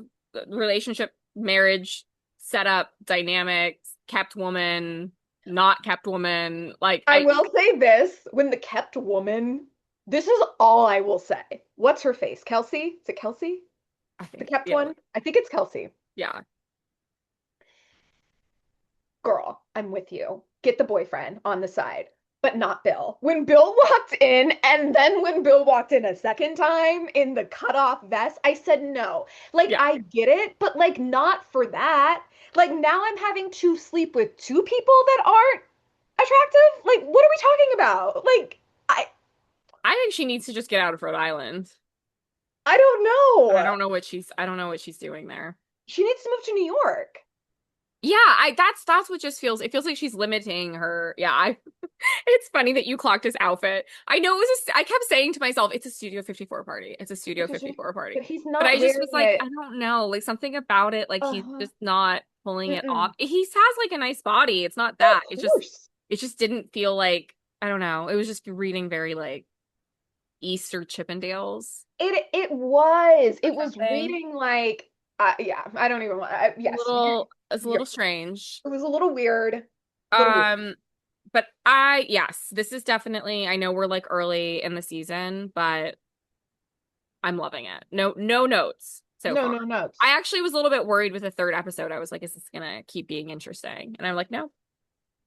relationship, marriage, setup, dynamics, kept woman, not kept woman. Like
I will say this, when the kept woman, this is all I will say. What's her face? Kelsey? Is it Kelsey?
I
The
think,
kept
yeah,
one? I think it's Kelsey.
yeah,
Girl, I'm with you. Get the boyfriend on the side, but not Bill. When Bill walked in, and then when Bill walked in a second time in the cutoff vest, I said no. Like,
yeah.
I get it, but like, not for that. Like, now I'm having to sleep with two people that aren't attractive? Like, what are we talking about? Like,
I think she needs to just get out of Rhode Island.
I don't know.
I don't know what she's doing there.
She needs to move to New York.
Yeah, I that's what just feels, it feels like she's limiting her. Yeah, I it's funny that you clocked his outfit. I know it was I kept saying to myself, it's a Studio 54 party. It's a Studio 54 party.
But he's
But
not
I just was
wearing
like,
it.
I don't know, like something about it, like he's
Uh,
just not pulling it off.
mm-mm.
He has like a nice body. It's not
Of
that.
course.
It just didn't feel like, I don't know. It was just reading very like Easter Chippendales
It
or
was
something.
reading like yeah, I don't even want yes,
It's a
you're
little strange.
it was a little weird. A little weird.
Um, but yes, this is definitely, I know we're like early in the season, but I'm loving it. No notes so
No,
far.
no
I
notes.
actually was a little bit worried with the third episode. I was like, is this gonna keep being interesting? And I'm like, no,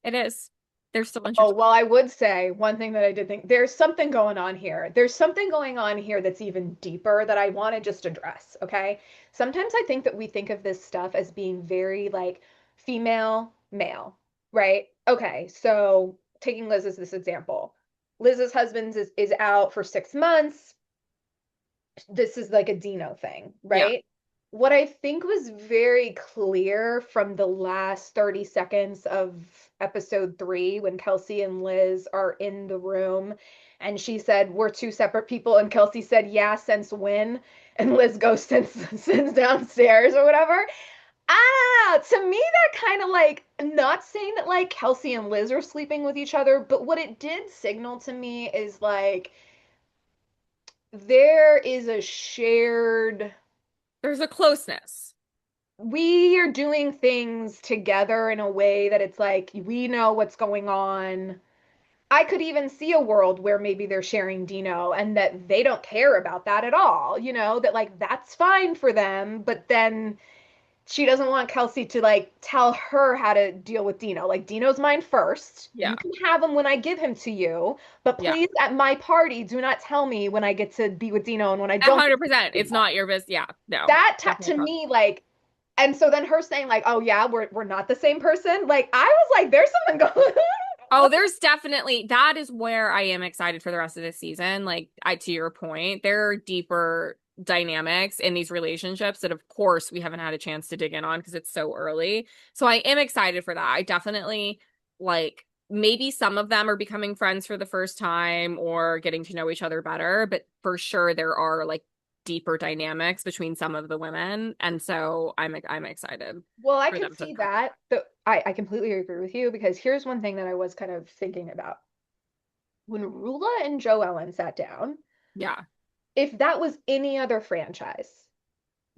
it is. They're still
Oh,
interesting.
well, I would say one thing that I did think there's something going on here. There's something going on here that's even deeper that I want to just address, okay? Sometimes I think that we think of this stuff as being very like female, male, right? Okay, so taking Liz as this example. Liz's husband is out for 6 months. This is like a Dino thing,
Yeah,
right? What I think was very clear from the last 30 seconds of episode 3 when Kelsey and Liz are in the room and she said, we're two separate people. And Kelsey said, yeah, since when? And Liz goes, since downstairs or whatever. To me, that kind of like, not saying that like Kelsey and Liz are sleeping with each other, but what it did signal to me is like, there is a shared
there's a closeness.
we are doing things together in a way that it's like we know what's going on. I could even see a world where maybe they're sharing Dino and that they don't care about that at all, that like that's fine for them, but then she doesn't want Kelsey to like tell her how to deal with Dino. Like Dino's mine first.
Yeah,
You can have him when I give him to you, but
yeah,
please at my party do not tell me when I get to be with Dino and when I don't get to be
100%.
with
It's
Dino.
not your business. Yeah, no,
That
definitely
to
not.
me like and so then her saying like, "Oh yeah, we're not the same person." Like I was like, "There's something going
Oh,
on."
there's definitely, that is where I am excited for the rest of the season. Like, to your point, there are deeper dynamics in these relationships that, of course, we haven't had a chance to dig in on because it's so early. So I am excited for that. I definitely like, maybe some of them are becoming friends for the first time or getting to know each other better, but for sure there are like deeper dynamics between some of the women, and so I'm excited
Well, I
for
could
them to
see
crack.
that. I completely agree with you because here's one thing that I was kind of thinking about. When Rula and Joe Ellen sat down,
Yeah,
if that was any other franchise,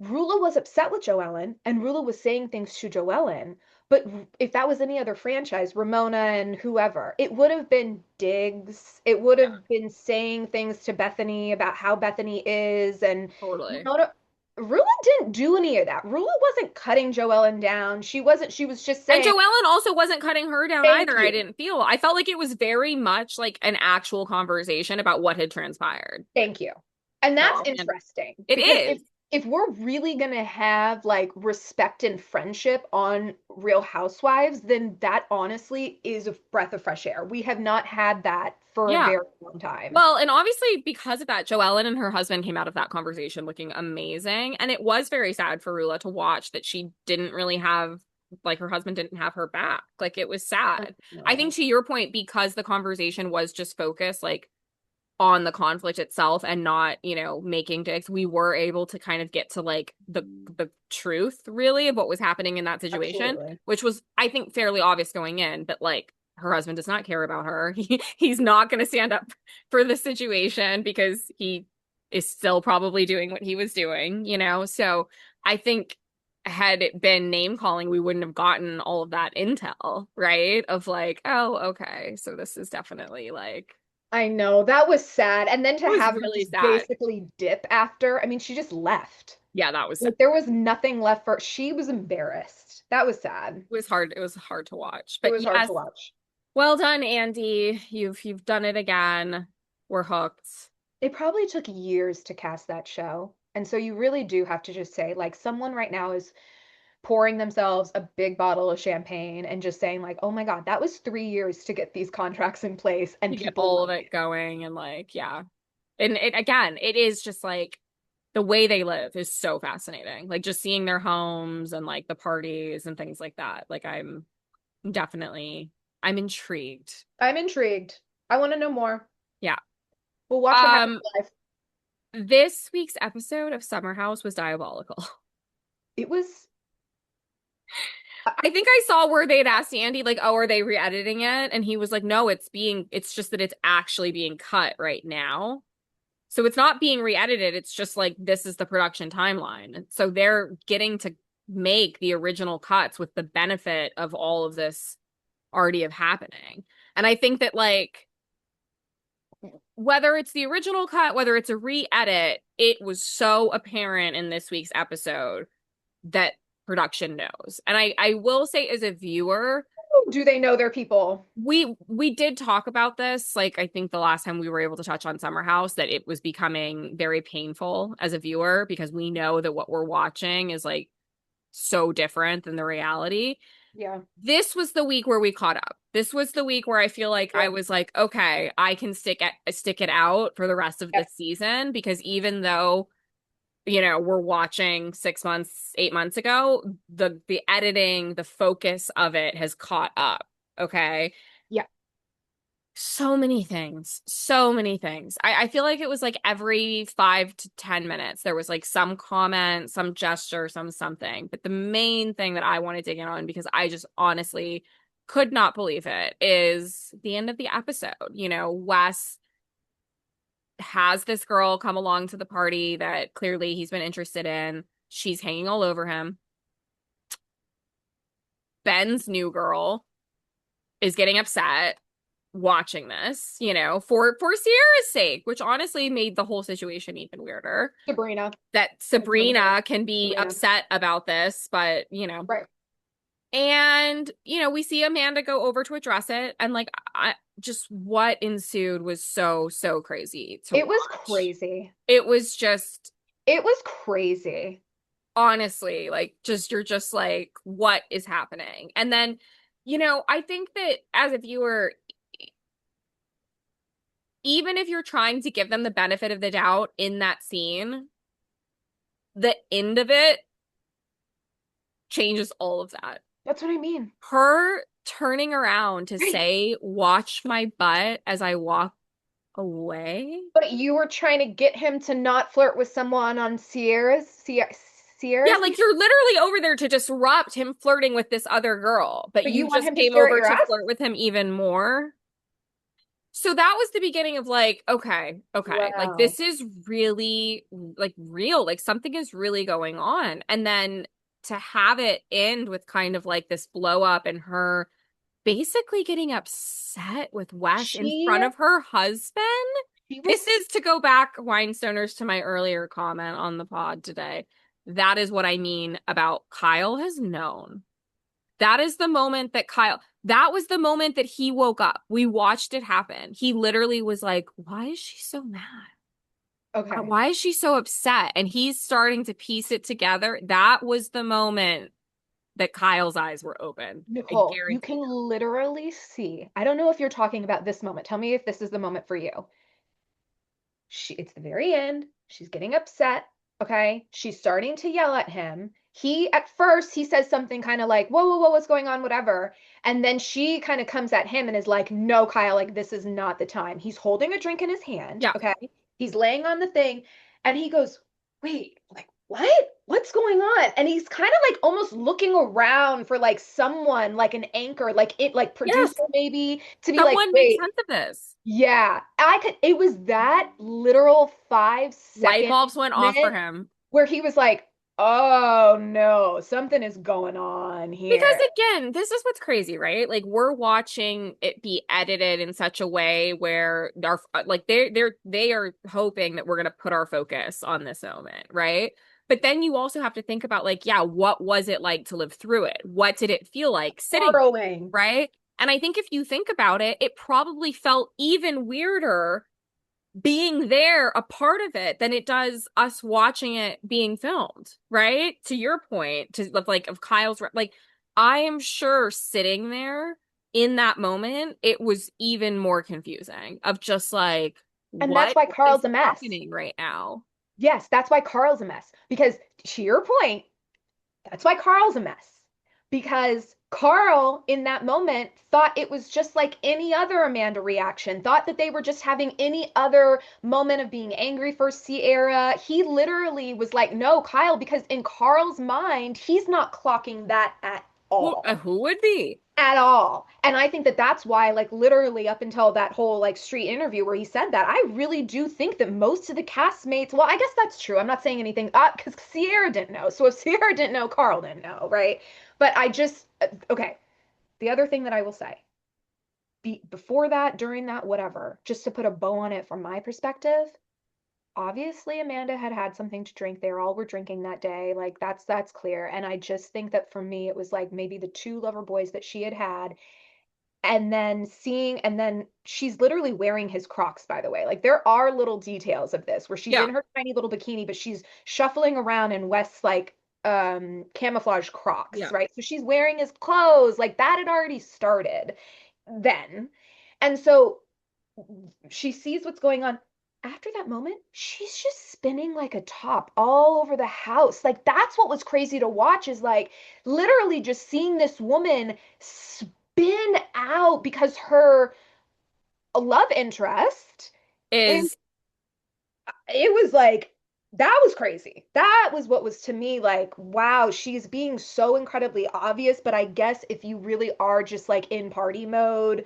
Rula was upset with Joellen, and Rula was saying things to Joellen. But if that was any other franchise, Ramona and whoever, it would have been digs. It would
yeah,
have been saying things to Bethany about how Bethany is. And
totally.
Ramona. Rula didn't do any of that. Rula wasn't cutting Joellen down. She was just
And
saying,
Joellen also wasn't cutting her down
thank
either, I
you.
didn't feel. I felt like it was very much like an actual conversation about what had transpired.
Thank you. And that's
So, and
interesting
it
because
is.
if we're really gonna have like respect and friendship on Real Housewives, then that honestly is a breath of fresh air. We have not had that for a
Yeah.
very long time.
Well, and obviously because of that, Joellen and her husband came out of that conversation looking amazing. And it was very sad for Rula to watch that she didn't really have, like, her husband didn't have her back. Like, it was sad. I think
No.
to your point, because the conversation was just focused, like, on the conflict itself and not, making dicks, we were able to kind of get to like the truth really of what was happening in that situation,
Absolutely.
which was, I think, fairly obvious going in, but like her husband does not care about her. He's not going to stand up for the situation because he is still probably doing what he was doing. So I think had it been name calling, we wouldn't have gotten all of that intel, right? Of like, oh, okay, so this is definitely like
I know that was sad. And then
it
to
was
have her
really
just
sad.
basically dip after, I mean, she just left.
Yeah, that was sad.
Like there was nothing left for she was embarrassed. That was sad.
It was hard. It was hard to watch.
It
But
was hard
yes,
to watch.
well done, Andy. You've done it again. We're hooked.
It probably took years to cast that show. And so you really do have to just say, like, someone right now is pouring themselves a big bottle of champagne and just saying, like, oh my God, that was 3 years to get these contracts in place and
To get
people
all of
like
it
it.
going and like, yeah. And it again, it is just like the way they live is so fascinating. Like just seeing their homes and like the parties and things like that. Like definitely I'm intrigued.
I'm intrigued. I want to know more.
Yeah.
We'll watch what happens
Um,
live.
this week's episode of Summer House was diabolical.
It was, uh,
I think I saw where they'd asked Andy, like, oh, are they re-editing it? And he was like, no, it's just that it's actually being cut right now. So it's not being re-edited. It's just like, this is the production timeline. So they're getting to make the original cuts with the benefit of all of this already of happening. And I think that like, whether it's the original cut, whether it's a re-edit, it was so apparent in this week's episode that production knows. And I will say as a viewer,
do they know their people?
we did talk about this, like I think the last time we were able to touch on Summer House, that it was becoming very painful as a viewer because we know that what we're watching is like so different than the reality.
Yeah.
This was the week where we caught up. This was the week where I feel like I
Yeah.
was like, okay, I can stick it out for the rest of
Yeah.
this season because even though we're watching 6 months, 8 months ago, the editing, the focus of it has caught up. Okay.
Yeah.
So many things. So many things. I feel like it was like every 5 to 10 minutes, there was like some comment, some gesture, some something. But the main thing that I want to dig in on, because I just honestly could not believe it, is the end of the episode. Wes has this girl come along to the party that clearly he's been interested in. She's hanging all over him. Ben's new girl is getting upset watching this, for Ciara's sake, which honestly made the whole situation even weirder.
Sabrina.
That
And Sabrina.
Sabrina can be
Sabrina.
upset about this, but
Right.
and we see Amanda go over to address it, and like just what ensued was so so crazy to
It was
watch.
crazy.
It was just
It was crazy.
honestly like just you're just like what is happening, and then I think that as a viewer, even if you're trying to give them the benefit of the doubt in that scene, the end of it changes all of that.
That's what I mean.
Her turning around to
Right.
say, watch my butt as I walk away.
But you were trying to get him to not flirt with someone on
Yeah,
Sierra's
like
behalf,
you're literally over there to disrupt him flirting with this other girl, but
but you
you
want
just
him to
came
stare at
over
your
to
ass?
flirt with him even more. So that was the beginning of like, okay, okay, like
Wow.
this is really like real, like something is really going on. And then to have it end with kind of like this blow up and her basically getting upset with Wes in
She
front of her husband.
she
This
was
is to go back, Rhinestoners, to my earlier comment on the pod today. that is what I mean about Kyle has known. That is the moment that that was the moment that he woke up. We watched it happen. He literally was like, why is she so mad?
Okay.
Why is she so upset? And he's starting to piece it together. That was the moment that Kyle's eyes were open. I
Nicole, you
guarantee
can literally see. I don't know if you're talking about this moment. Tell me if this is the moment for you. It's the very end. She's getting upset. Okay. She's starting to yell at him. At first, he says something kind of like, whoa, whoa, whoa, what's going on? Whatever. And then she kind of comes at him and is like, no, Kyle, like, this is not the time. He's holding a drink in his hand.
Yeah.
Okay. He's laying on the thing and he goes, wait, like, what? What's going on? And he's kind of like almost looking around for like someone, like an anchor, like
Yes.
producer maybe, to be like,
Someone make
wait,
sense of this.
yeah, it was that literal five
Light
second
bulbs went off for
moment
him.
where he was like, oh no, something is going on
Because
here.
again, this is what's crazy, right? Like we're watching it be edited in such a way where our like they are hoping that we're going to put our focus on this moment, right? But then you also have to think about like, yeah, what was it like to live through it? What did it feel like sitting,
Harrowing.
right? And I think if you think about it, it probably felt even weirder being there a part of it than it does us watching it being filmed, right? To your point, to like of Kyle's like I am sure sitting there in that moment, it was even more confusing of just like
And that's
what
why
is
Carl's a mess.
happening right now?
Yes, that's why Carl's a mess. Because to your point, that's why Carl's a mess. Because Carl, in that moment, thought it was just like any other Amanda reaction, thought that they were just having any other moment of being angry for Ciara. He literally was like, no, Kyle, because in Carl's mind, he's not clocking that at all
Who would be?
at all. And I think that that's why, like, literally up until that whole like street interview where he said that, I really do think that most of the castmates, well, I guess that's true. I'm not saying anything because Ciara didn't know. So if Ciara didn't know, Carl didn't know, right? But okay. The other thing that I will say before that, during that, whatever, just to put a bow on it from my perspective, obviously Amanda had had something to drink. They all were drinking that day. Like that's clear. And I just think that for me, it was like maybe the two lover boys that she had and then she's literally wearing his Crocs, by the way. Like there are little details of this where she's
Yeah.
in her tiny little bikini, but she's shuffling around in West's like camouflage Crocs,
Yeah.
right? So she's wearing his clothes. Like that had already started then. And so she sees what's going on. After that moment, she's just spinning like a top all over the house. Like that's what was crazy to watch is like literally just seeing this woman spin out because her love interest is
Is
it was like that was crazy. That was what was to me like, wow, she's being so incredibly obvious, but I guess if you really are just like in party mode,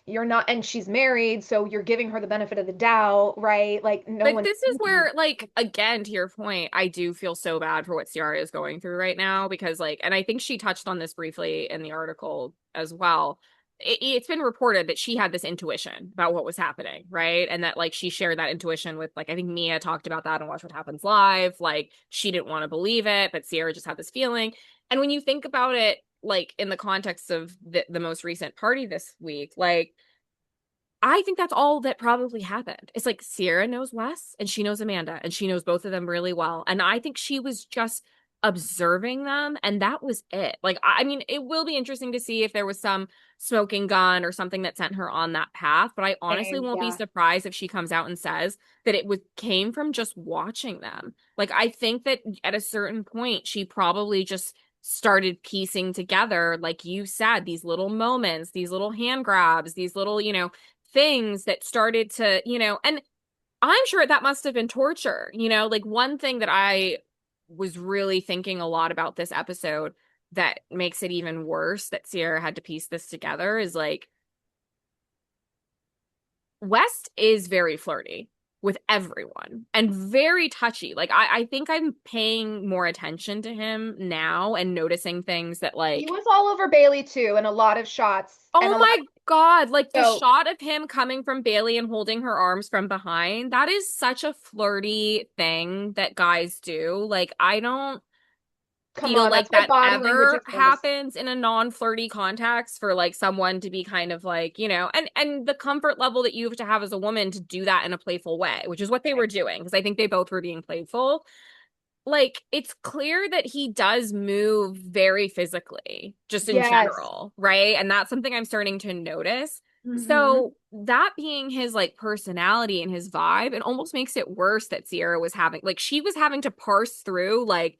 you're not, and she's married, so you're giving her the benefit of the doubt, right? Like no
But
one's
this is
thinking.
where, like, again, to your point, I do feel so bad for what Ciara is going through right now because, like, and I think she touched on this briefly in the article as well. It's been reported that she had this intuition about what was happening, right? And that, like, she shared that intuition with, like, I think Mia talked about that on Watch What Happens Live. Like, she didn't want to believe it, but Ciara just had this feeling. And when you think about it, like, in the context of the most recent party this week, like, I think that's all that probably happened. It's like Ciara knows Wes and she knows Amanda and she knows both of them really well. And I think she was just observing them and that was it. Like, I mean, it will be interesting to see if there was some smoking gun or something that sent her on that path. But I honestly
Same,
won't be
yeah.
surprised if she comes out and says that it was came from just watching them. Like, I think that at a certain point, she probably just started piecing together, like you said, these little moments, these little hand grabs, these little, things that started to, and I'm sure that must have been torture, like one thing that I was really thinking a lot about this episode that makes it even worse that Ciara had to piece this together is like West is very flirty with everyone and very touchy. Like I think I'm paying more attention to him now and noticing things that
He
like,
was all over Bailey too, and a lot of shots and
oh
a lot
my
of
God, like the
So
shot of him coming from Bailey and holding her arms from behind, that is such a flirty thing that guys do. Like, I don't
come
feel
on, that's
like
why
that
body language
ever
exists.
happens in a non-flirty context for like someone to be kind of like, and the comfort level that you have to have as a woman to do that in a playful way, which is what they
Right.
were doing, because I think they both were being playful. Like, it's clear that he does move very physically, just in
Yes.
general, right? And that's something I'm starting to notice.
Hmm.
So that being his like personality and his vibe, it almost makes it worse that Ciara was having like she was having to parse through like,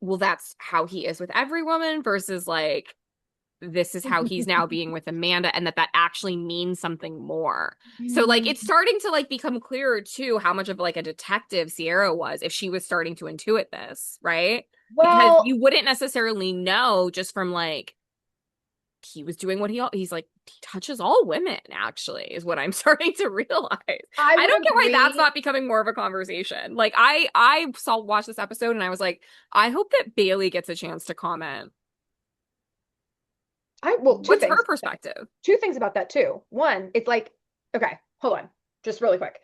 well, that's how he is with every woman versus like this is how he's now being with Amanda, and that actually means something more. So like it's starting to like become clearer too how much of like a detective Ciara was if she was starting to intuit this, right? Because
Well,
you wouldn't necessarily know just from like he was doing what he's like he touches all women actually is what I'm starting to realize.
I
I
would
don't get why that's
agree.
not becoming more of a conversation. Like I saw watch this episode and I was like, I hope that Bailey gets a chance to comment.
Well, two
What's
things.
her perspective?
Two things about that too. One, it's like, okay, hold on, just really quick.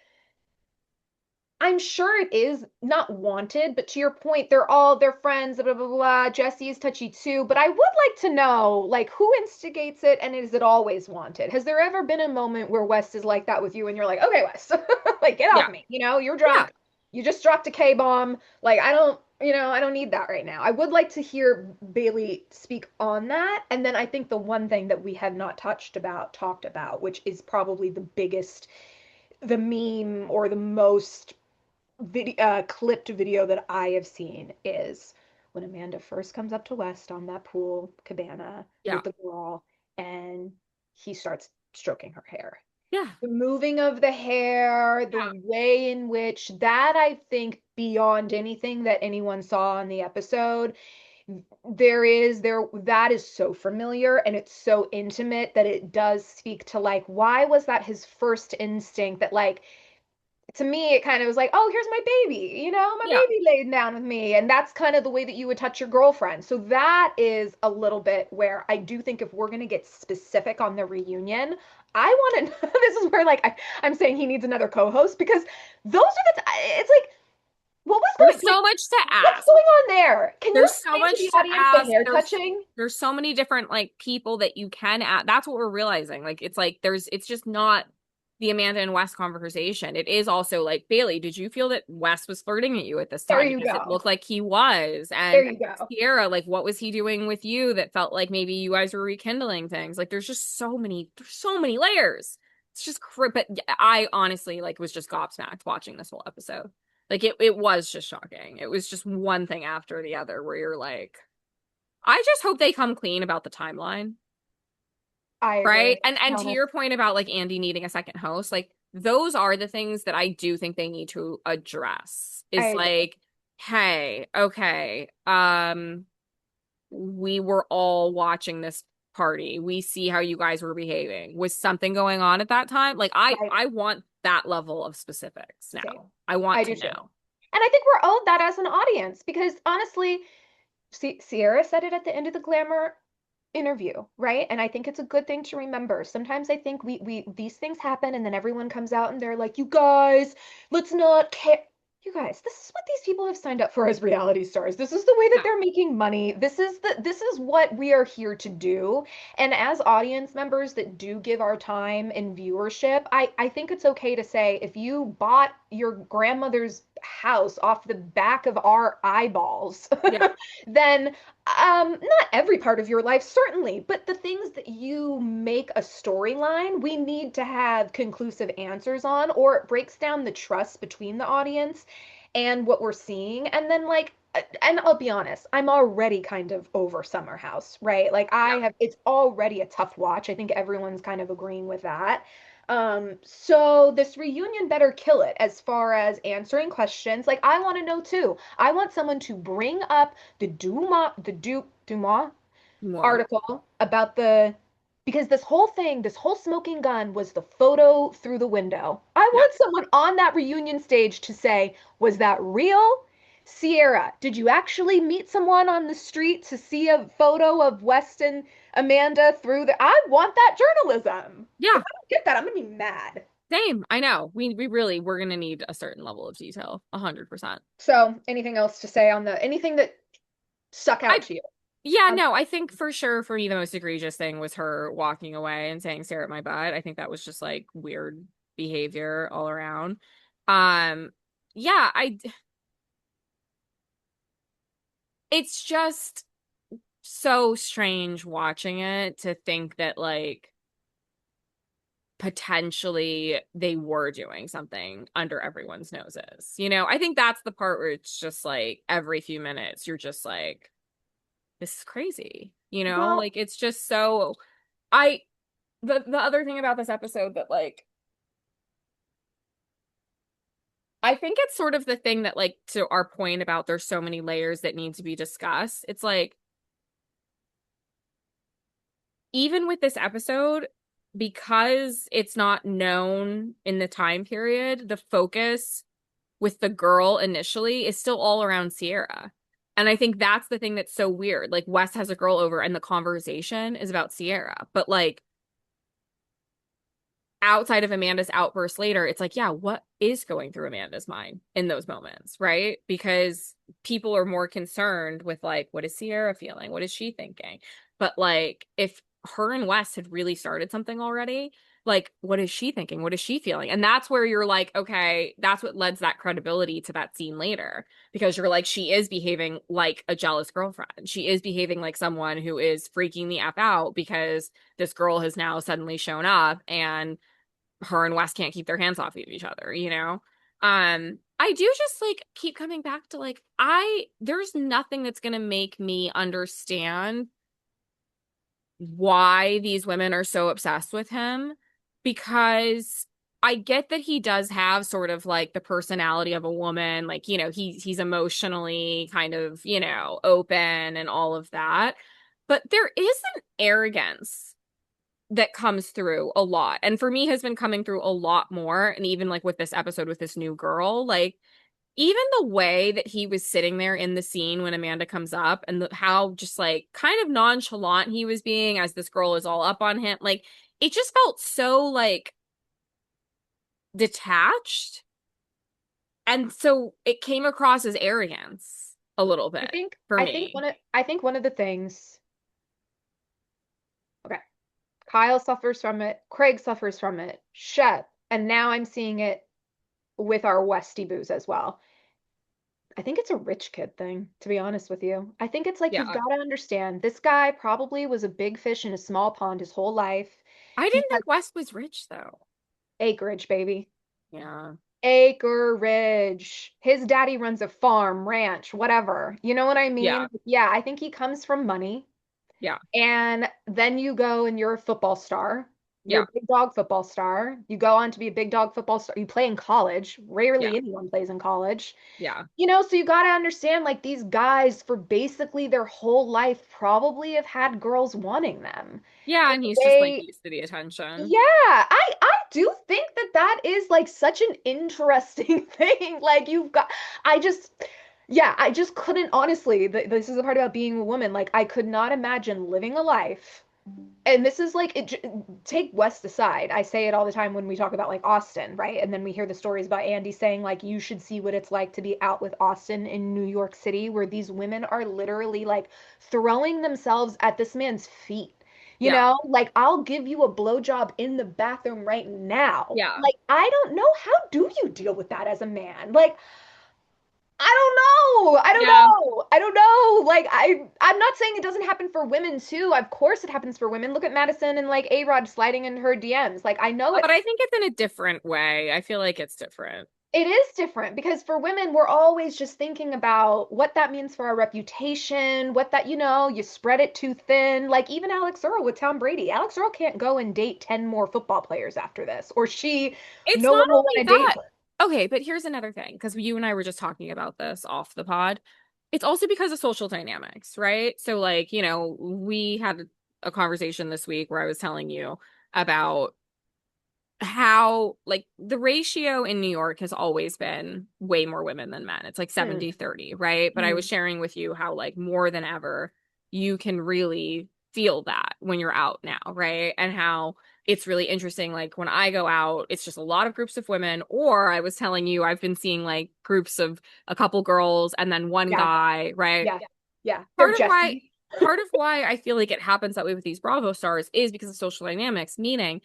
I'm sure it is not wanted, but to your point, they're friends, blah blah blah. Jesse is touchy too, but I would like to know like who instigates it and is it always wanted? Has there ever been a moment where Wes is like that with you and you're like, okay, Wes, like get off
Yeah.
me. You're
Yeah.
drunk. You just dropped a K-bomb. Like I don't need that right now. I would like to hear Bailey speak on that. And then I think the one thing that we have not talked about, which is probably the meme or the most clipped video that I have seen is when Amanda first comes up to West on that pool cabana
Yeah.
with the girl and he starts stroking her hair.
Yeah.
The moving of the hair, the way in which that I think beyond anything that anyone saw in the episode, there that is so familiar and it's so intimate that it does speak to like why was that his first instinct that like to me, it kind of was like, oh, here's my baby, my
Yeah.
baby laid down with me. And that's kind of the way that you would touch your girlfriend. So that is a little bit where I do think if we're going to get specific on the reunion, I want to, this is where like I'm saying he needs another co-host because those are it's like,
There's so much to
what's
ask.
going on there? Can you
There's so
explain to
much
the
to
audience the
ask.
hair
There's
touching?
there's so many different like people that you can add. That's what we're realizing. Like it's just not the Amanda and Wes conversation. It is also like, Bailey, did you feel that Wes was flirting at you at this
There
time?
you
Because it
go.
looked like he was.
There
And
you go.
Ciara, like what was he doing with you that felt like maybe you guys were rekindling things? Like there's so many layers. It's just but I honestly like was just gobsmacked watching this whole episode. Like it was just shocking. It was just one thing after the other where you're like, I just hope they come clean about the timeline,
I
right?
agree.
And to
No,
your point about like Andy needing a second host, like those are the things that I do think they need to address.
I
Is
agree.
like, hey, okay, we were all watching this party. We see how you guys were behaving. Was something going on at that time? Like
Right.
I want that level of specifics
Same.
now. I want
I
to
do too.
know.
And I think we're owed that as an audience because honestly, Ciara said it at the end of the Glamour interview, right? And I think it's a good thing to remember. Sometimes I think we these things happen and then everyone comes out and they're like, "You guys, let's not care." You guys, this is what these people have signed up for as reality stars. This is the way that
Yeah.
they're making money. This is what we are here to do. And as audience members that do give our time and viewership, I think it's okay to say if you bought your grandmother's house off the back of our eyeballs,
Yeah.
then not every part of your life, certainly, but the things that you make a storyline, we need to have conclusive answers on, or it breaks down the trust between the audience and what we're seeing. And then, like, and I'll be honest, I'm already kind of over Summer House, right? Like,
Yeah.
it's already a tough watch. I think everyone's kind of agreeing with that. So this reunion better kill it as far as answering questions. Like, I want to know too. I want someone to bring up the Dumas
More.
article about because this whole smoking gun was the photo through the window. I
Yeah.
want someone on that reunion stage to say, was that real? Ciara, did you actually meet someone on the street to see a photo of West and Amanda through the? I want that journalism. If
Yeah,
I don't get that, I'm gonna be mad.
same. I know. We really we're gonna need a certain level of detail. 100%.
So, anything else to say on the anything that stuck out
I
to you?
Yeah, no, I think for sure for me the most egregious thing was her walking away and saying stare at my butt. I think that was just like weird behavior all around. Um yeah, I it's just so strange watching it to think that like potentially they were doing something under everyone's noses. I think that's the part where it's just like every few minutes you're just like this is crazy.
Well,
Like it's just so I the other thing about this episode that like I think it's sort of the thing that like to our point about there's so many layers that need to be discussed. It's like even with this episode because it's not known in the time period, the focus with the girl initially is still all around Ciara. And I think that's the thing that's so weird. Like Wes has a girl over and the conversation is about Ciara, but like outside of Amanda's outburst later, it's like, yeah, what is going through Amanda's mind in those moments, right? Because people are more concerned with like, what is Ciara feeling? What is she thinking? But like, if her and Wes had really started something already, like, what is she thinking? What is she feeling? And that's where you're like, okay, that's what lends that credibility to that scene later. Because you're like, she is behaving like a jealous girlfriend. She is behaving like someone who is freaking the F out because this girl has now suddenly shown up and her and Wes can't keep their hands off of each other. I do just like keep coming back to like there's nothing that's gonna make me understand why these women are so obsessed with him because I get that he does have sort of like the personality of a woman, like, he's emotionally kind of, open and all of that. But there is an arrogance that comes through a lot. And for me has been coming through a lot more. And even like with this episode with this new girl, like even the way that he was sitting there in the scene when Amanda comes up and how just like kind of nonchalant he was being as this girl is all up on him, like it just felt so like detached. And so it came across as arrogance a little
I
bit
think
for
I think
me.
one of the things, okay, Kyle suffers from it, Craig suffers from it, Shep, and now I'm seeing it with our Westy boos as well. I think it's a rich kid thing, to be honest with you. I think it's like you've
Yeah.
got to understand this guy probably was a big fish in a small pond his whole life.
I
He
didn't
has
think West was rich though.
acreage, baby.
Yeah.
Acreage. His daddy runs a farm, ranch, whatever. You know what I
Yeah.
mean? Yeah, I think he comes from money.
Yeah.
And then you go and you're a football star. You're
Yeah.
a big dog football star. You go on to be a big dog football star. You play in college.
Yeah.
Rarely anyone plays in college.
Yeah.
So you got to understand like these guys for basically their whole life probably have had girls wanting them.
Yeah,
And
and he's just like
they,
used to the attention.
yeah, I do think that that is like such an interesting thing. Like I just, yeah, I just couldn't honestly. This is the part about being a woman. Like I could not imagine living a life. And this is like take West aside. I say it all the time when we talk about like Austin, right? And then we hear the stories about Andy saying like you should see what it's like to be out with Austin in New York City, where these women are literally like throwing themselves at this man's feet.
Yeah.
Like I'll give you a blowjob in the bathroom right now.
Yeah.
Like I don't know, how do you deal with that as a man? Like I don't know. I don't
Yeah.
know. I don't know. Like I'm not saying it doesn't happen for women too. Of course it happens for women. Look at Madison and like A-Rod sliding in her DMs. Like I know
But
it's
I think it's in a different way. I feel like it's different.
it is different because for women we're always just thinking about what that means for our reputation, what that, you spread it too thin. Like even Alex Earl with Tom Brady. Alex Earl can't go and date 10 more football players after this, or
It's
no
not
one will want
only
to date
that.
her.
Okay, but here's another thing, because you and I were just talking about this off the pod. It's also because of social dynamics, right? So, like, we had a conversation this week where I was telling you about how like the ratio in New York has always been way more women than men. It's like
Mm,
70-30, right? But I was
mm.
sharing with you how like more than ever you can really feel that when you're out now, right? And how it's really interesting. Like when I go out, it's just a lot of groups of women, or I was telling you, I've been seeing like groups of a couple girls and then one
Yeah,
guy, right?
yeah, yeah. They're
Part of why
Jesse.
part of why I feel like it happens that way with these Bravo stars is because of social dynamics, meaning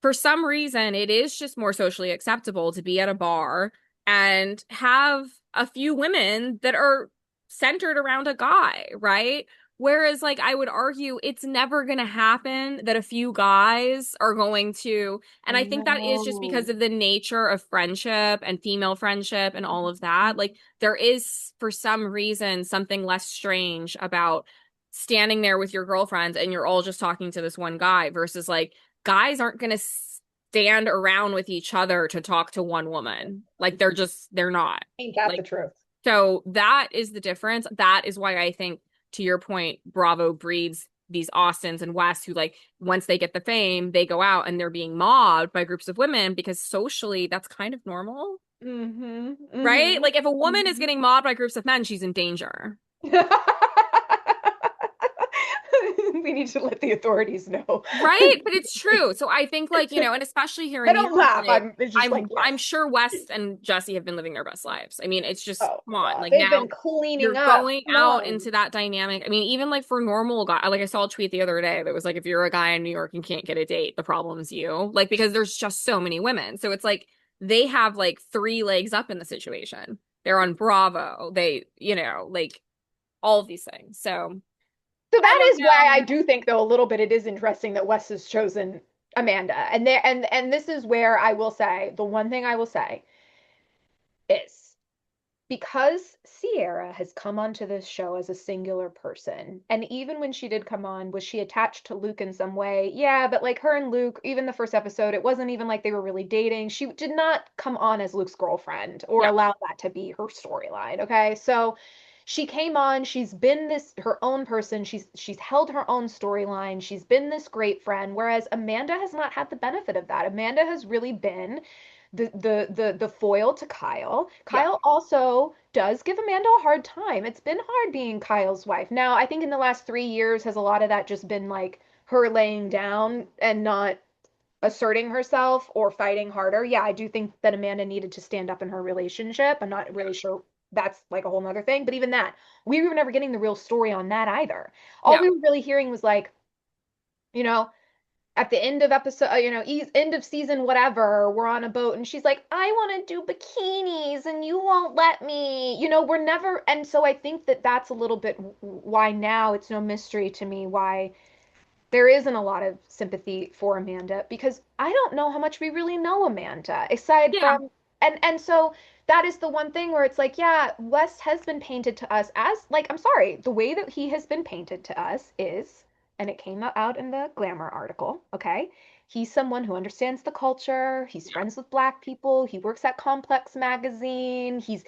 for some reason, it is just more socially acceptable to be at a bar and have a few women that are centered around a guy, right? Whereas, like, I would argue it's never going to happen that a few guys are going to,
I
and I think that is just because
know.
of the nature of friendship and female friendship and all of that. Like, there is, for some reason, something less strange about standing there with your girlfriends and you're all just talking to this one guy versus like, guys aren't going to stand around with each other to talk to one woman. Like they're not.
Ain't that the
Like,
truth?
so that is the difference. That is why I think, to your point, Bravo breeds these Austins and West who, like, once they get the fame, they go out and they're being mobbed by groups of women because socially that's kind of normal,
Mm-hmm.
right?
Mm-hmm.
Like if a woman is
Mm-hmm.
getting mobbed by groups of men, she's in danger.
We need to let the authorities know.
Right? But it's true. So I think like, and especially here in
I
New
don't
York,
laugh.
like
It's just like,
I'm
yes.
sure West and Jesse have been living their best lives. I mean, it's just
Oh
come
my
on.
God.
Like
They've
now
been cleaning
you're
up.
going
Come
out
on.
into that dynamic. I mean, even like for normal guy, like I saw a tweet the other day that was like if you're a guy in New York and can't get a date, the problem's you. Like because there's just so many women. So it's like they have like three legs up in the situation. They're on Bravo. They, like all of these things. So
So
I
that
don't
is why I
know.
do think, though, a little bit it is interesting that Wes has chosen Amanda. And this is where I will say, the one thing I will say is because Ciara has come onto this show as a singular person, and even when she did come on, was she attached to Luke in some way? Yeah, but like her and Luke, even the first episode, it wasn't even like they were really dating. She did not come on as Luke's girlfriend or
Yeah.
allow that to be her storyline. Okay, so she came on, she's been this her own person, she's held her own storyline, she's been this great friend, whereas Amanda has not had the benefit of that. Amanda has really been the foil to Kyle.
Yeah.
Kyle also does give Amanda a hard time. It's been hard being Kyle's wife. Now, I think in the last 3 years has a lot of that just been like her laying down and not asserting herself or fighting harder. Yeah, I do think that Amanda needed to stand up in her relationship. I'm not really sure that's like a whole nother thing, but even that, we were never getting the real story on that either. All
Yeah.
we were really hearing was like, you know, at the end of episode, end of season, whatever, we're on a boat and she's like, I want to do bikinis and you won't let me. We're never. And so I think that that's a little bit why now it's no mystery to me why there isn't a lot of sympathy for Amanda because I don't know how much we really know Amanda aside
Yeah.
from and so that is the one thing where it's like, yeah, Wes has been painted to us as like, I'm sorry, the way that he has been painted to us is, and it came out in the Glamour article, okay? He's someone who understands the culture, he's friends with black people, he works at Complex magazine, he's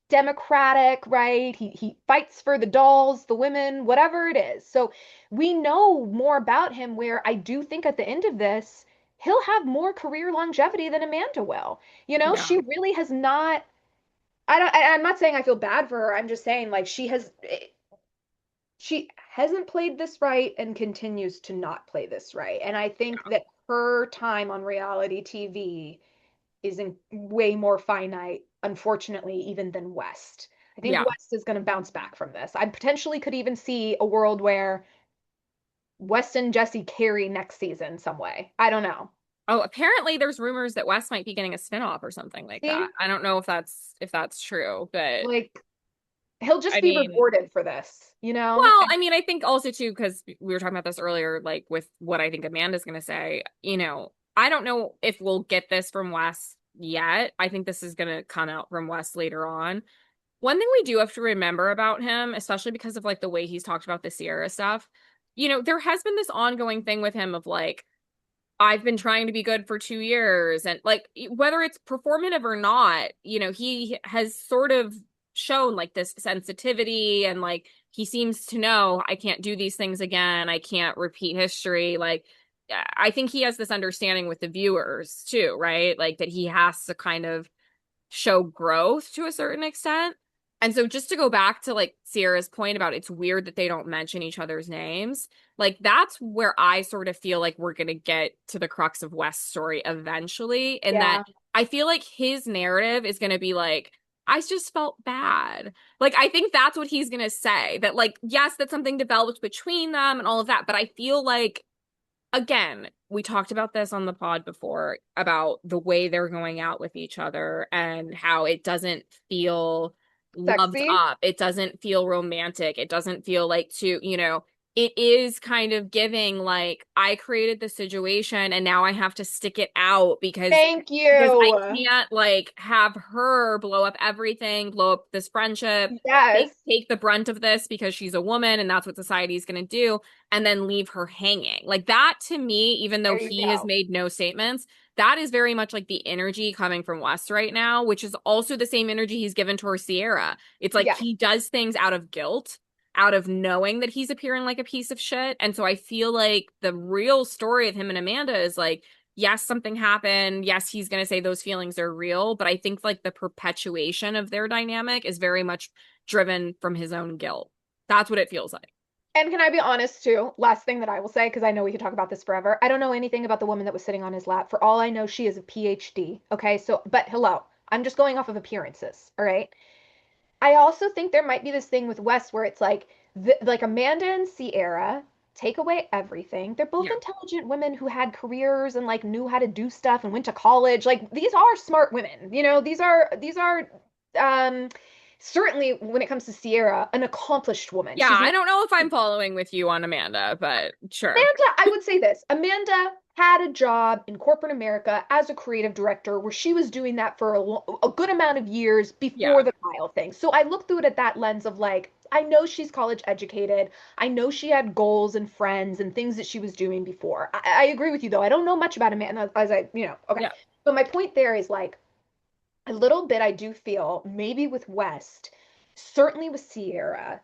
democratic, right? He fights for the dolls, the women, whatever it is. So we know more about him where I do think at the end of this, he'll have more career longevity than Amanda will.
Yeah.
She really has not. I'm not saying I feel bad for her. I'm just saying like she hasn't played this right and continues to not play this right. And I think
Yeah.
that her time on reality TV is way more finite, unfortunately, even than West. I think
Yeah.
West is going to bounce back from this. I potentially could even see a world where West and Jesse carry next season some way. I don't know.
Oh, apparently there's rumors that Wes might be getting a spinoff or something like that.
See,
I don't know if that's true, but
like he'll just
I
be
mean,
rewarded for this, you know?
well, I mean, I think also too, because we were talking about this earlier, like with what I think Amanda's gonna say, I don't know if we'll get this from Wes yet. I think this is gonna come out from Wes later on. One thing we do have to remember about him, especially because of like the way he's talked about the Sierra stuff, there has been this ongoing thing with him of like, I've been trying to be good for 2 years. And like, whether it's performative or not, he has sort of shown like this sensitivity and like he seems to know I can't do these things again. I can't repeat history. Like, I think he has this understanding with the viewers too, right? Like that he has to kind of show growth to a certain extent. And so just to go back to like Ciara's point about it's weird that they don't mention each other's names, like that's where I sort of feel like we're gonna get to the crux of West's story eventually, in that
Yeah.
I feel like his narrative is gonna be like, I just felt bad. Like I think that's what he's gonna say. That like, yes, that something developed between them and all of that, but I feel like again, we talked about this on the pod before about the way they're going out with each other and how it doesn't feel loved
Sexy.
up. It doesn't feel romantic. It doesn't feel like it is kind of giving like I created the situation and now I have to stick it out
Thank
because I
you.
can't like have her blow up everything, blow up this friendship,
Yes.
take the brunt of this because she's a woman and that's what society is going to do, and then leave her hanging. Like that to me, even though
There you
he has
go.
made no statements, that is very much like the energy coming from West right now, which is also the same energy he's given towards Ciara. It's like
Yes.
he does things out of guilt, out of knowing that he's appearing like a piece of shit. And so I feel like the real story of him and Amanda is like, yes, something happened. Yes, he's going to say those feelings are real. But I think like the perpetuation of their dynamic is very much driven from his own guilt. That's what it feels like.
And can I be honest too? Last thing that I will say, because I know we could talk about this forever. I don't know anything about the woman that was sitting on his lap. For all I know, she is a PhD. Okay. So, but hello, I'm just going off of appearances. All right. I also think there might be this thing with Wes where it's like, like Amanda and Ciara take away everything. They're both
Yeah.
intelligent women who had careers and like knew how to do stuff and went to college. Like these are smart women. These are um certainly when it comes to Ciara, an accomplished woman.
Yeah.
She's
I
not
don't know if I'm following with you on Amanda, but sure.
Amanda, I would say this. Amanda had a job in corporate America as a creative director where she was doing that for a good amount of years before
Yeah.
the Kyle thing. So I look through it at that lens of like, I know she's college educated. I know she had goals and friends and things that she was doing before. I agree with you though. I don't know much about Amanda as okay.
Yeah.
But my point there is like a little bit I do feel maybe with West, certainly with Ciara,